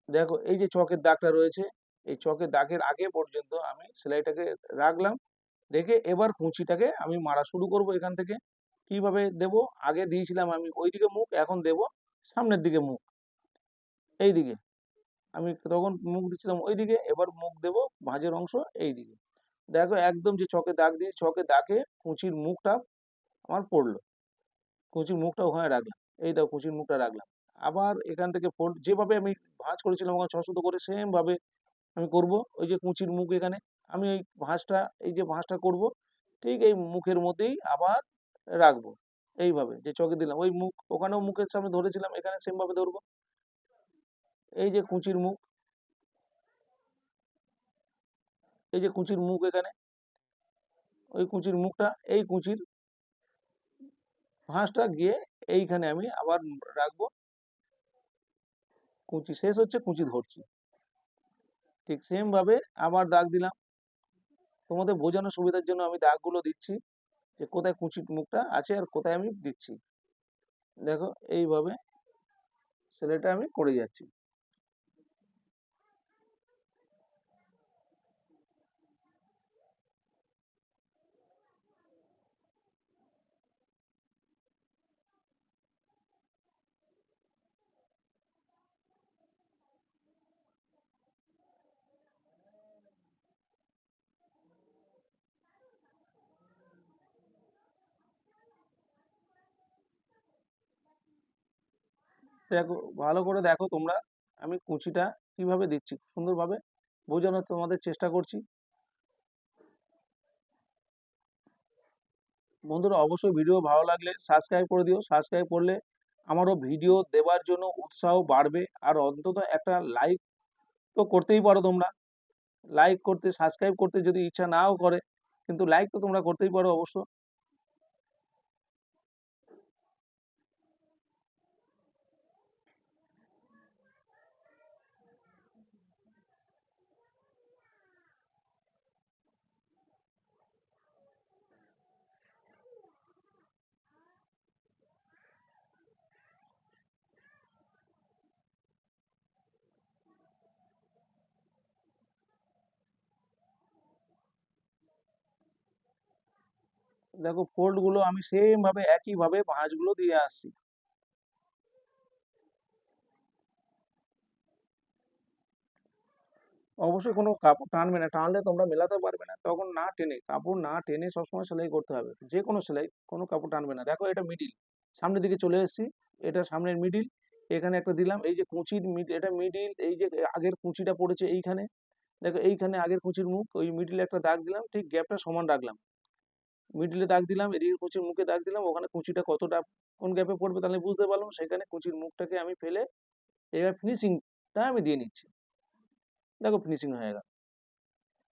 দেখো এই যে চকের দাগটা রয়েছে, এই চকের দাগের আগে পর্যন্ত আমি সেলাইটাকে রাখলাম। রেখে এবার কুঁচিটাকে আমি মারা শুরু করব এখান থেকে। কিভাবে দেব, আগে দিয়েছিলাম আমি ওইদিকে মুখ, এখন দেব সামনের দিকে মুখ। এই দিকে আমি তখন মুখ দিচ্ছিলাম ওইদিকে, এবার মুখ দেব ভাঁজের অংশ এই দিকে। দেখো একদম যে চকে দাগ দিয়ে, চকে দাগে কুঁচির মুখটা আমার পড়লো। কুঁচির মুখটা ওখানে রাখলাম। এই দেখো কুঁচির মুখটা রাখলাম। আবার এখান থেকে ফোল্ড, যেভাবে আমি ভাঁজ করেছিলাম ওখানে 6 সুতো করে, সেম ভাবে আমি করব। ওই যে কুঁচির মুখ এখানে আমি এই ভাঁজটা, এই যে ভাঁজটা করব, ঠিক এই মুখের মধ্যেই আবার রাখবো। এইভাবে যে চকে দিলাম, ওই মুখ ওখানেও মুখের সামনে ধরেছিলাম, এখানে সেম ভাবে ধরবো। এই যে কুঁচির মুখ, এই যে কুঁচির মুখ এখানে, ওই কুঁচির মুখটা, এই কুঁচির ভাঁজটা গিয়ে এইখানে আমি আবার রাখবো। কুঁচি শেষ হচ্ছে, কুঁচি ধরছি, ঠিক সেম ভাবে আবার দাগ দিলাম। তোমাদের বোঝানোর সুবিধার জন্য আমি দাগগুলো দিচ্ছি, যে কোথায় কুঁচির মুখটা আছে আর কোথায় আমি দিচ্ছি। দেখো এইভাবে সেলাইটা আমি করে যাচ্ছি। দেখো ভালো করে দেখো তোমরা, আমি কুঁচিটা কিভাবে দিচ্ছি সুন্দরভাবে বোঝানোর তোমাদের চেষ্টা করছি। বন্ধুরা অবশ্যই ভিডিও ভালো লাগলে সাবস্ক্রাইব করে দিও। সাবস্ক্রাইব করলে আমারও ভিডিও দেওয়ার জন্য উৎসাহ বাড়বে। আর অন্তত একটা লাইক তো করতেই পারো তোমরা। লাইক করতে, সাবস্ক্রাইব করতে যদি ইচ্ছা নাও করে, কিন্তু লাইক তো তোমরা করতেই পারো অবশ্য। দেখো ফোল্ড গুলো আমি সেম ভাবে একই ভাবে ভাঁজগুলো দিয়ে আসছি। অবশ্যই কোনো কাপড় টানবে না, টানলে তোমরা মেলাতে পারবে না। তখন না টেনে, কাপড় না টেনে সবসময় সেলাই করতে হবে, যে কোনো সেলাই, কোনো কাপড় টানবে না। দেখো এটা মিডিল, সামনের দিকে চলে এসেছি, এটা সামনের মিডিল, এখানে একটা দিলাম, এই যে কুচির এটা মিডিল, এই যে আগের কুচিটা পড়েছে এইখানে, দেখো এইখানে আগের কুচির মুখ, ওই মিডিলে একটা দাগ দিলাম, ঠিক গ্যাপটা সমান রাখলাম, মিডিলে দাগ দিলাম, এদিকে কুচির মুখে দাগ দিলাম, ওখানে কুচিটা কতটা কোন গ্যাপে পড়বে তাহলে বুঝতে পারলাম, সেখানে কুচির মুখটাকে আমি ফেলে এবার ফিনিশিংটা আমি দিয়ে নিচ্ছি। দেখো ফিনিশিং হয়ে গেল।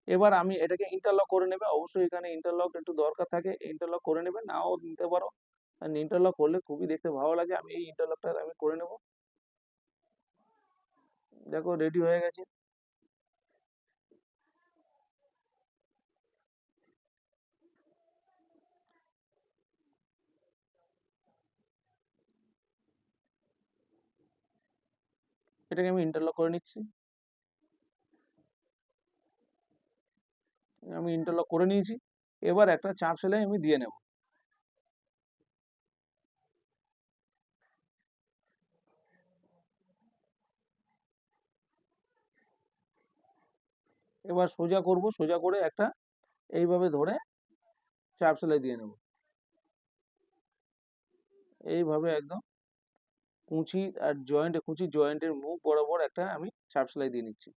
এবার আমি এটাকে ইন্টারলক করে নেবে, অবশ্যই এখানে ইন্টারলক একটু দরকার থাকে, ইন্টারলক করে নেবে, নাও নিতে পারো, ইন্টারলক করলে খুবই দেখতে ভালো লাগে। আমি এই ইন্টারলকটা আমি করে নেব। দেখো রেডি হয়ে গেছে। এটাকে আমি ইন্টারলক করে নিচ্ছি। আমি ইন্টারলক করে নিয়েছি। এবার একটা চাপ সেলাই আমি দিয়ে নেব। এবার সোজা করব, সোজা করে একটা এইভাবে ধরে চাপ সেলাই দিয়ে নেব, এইভাবে একদম কুঁচি আর জয়েন্ট, কুচি জয়েন্টের মুখ বরাবর একটা আমি চাপ সেলাই দিয়ে নিচ্ছি।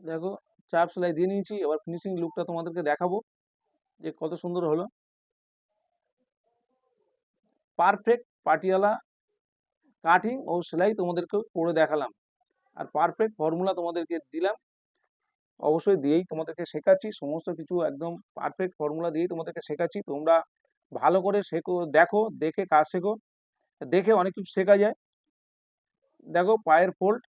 দেখো চাপ সেলাই দিয়ে নিয়েছি, এবার ফিনিশিং লুকটা তোমাদেরকে দেখাবো যে কত সুন্দর হলো। পারফেক্ট পাটিয়ালা কাটিং ও সেলাই তোমাদেরকে করে দেখালাম, আর পারফেক্ট ফর্মুলা তোমাদেরকে দিলাম, অবশ্যই দিয়েই তোমাদেরকে শেখাচ্ছি, সমস্ত কিছু একদম পারফেক্ট ফর্মুলা দিয়েই তোমাদেরকে শেখাচ্ছি। তোমরা ভালো করে শেখো, দেখো, দেখে কাজ শেখো, দেখে অনেক কিছু শেখা যায়। দেখো পায়ের ফোল্ড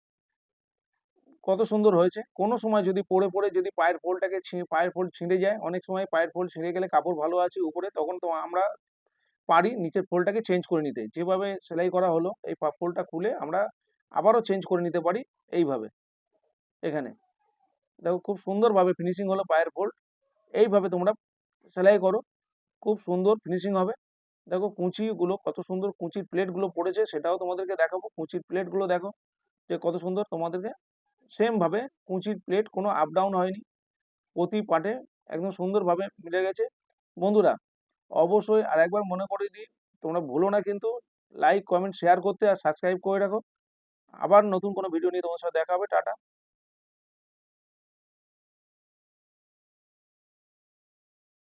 কত সুন্দর হয়েছে। কোনো সময় যদি পড়ে পড়ে যদি পায়ের ফোল্ড ছিঁড়ে যায়, অনেক সময় পায়ের ফোল্ড ছিঁড়ে গেলে কাপড় ভালো আছে উপরে, তখন তো আমরা পারি নিচের ফোল্ডটাকে চেঞ্জ করে নিতে, যেভাবে সেলাই করা হলো এই ফোল্ডটা খুলে আমরা আবারও চেঞ্জ করে নিতে পারি এইভাবে। এখানে দেখো খুব সুন্দরভাবে ফিনিশিং হলো পায়ের ফোল্ড, এইভাবে তোমরা সেলাই করো, খুব সুন্দর ফিনিশিং হবে। দেখো কুঁচিগুলো কত সুন্দর, কুঁচির প্লেটগুলো পড়েছে সেটাও তোমাদেরকে দেখাবো। কুঁচির প্লেটগুলো দেখো যে কত সুন্দর, তোমাদেরকে সেম ভাবে কুঁচির প্লেট কোনো আপ ডাউন হয়নি, প্রতি পার্টে একদম সুন্দরভাবে মিলে গেছে। বন্ধুরা অবশ্যই আর একবার মনে করে দিই, তোমরা ভুলো না কিন্তু লাইক কমেন্ট শেয়ার করতে, আর সাবস্ক্রাইব করে রাখো। আবার নতুন কোনো ভিডিও নিয়ে তোমার সাথে দেখা হবে। টাটা।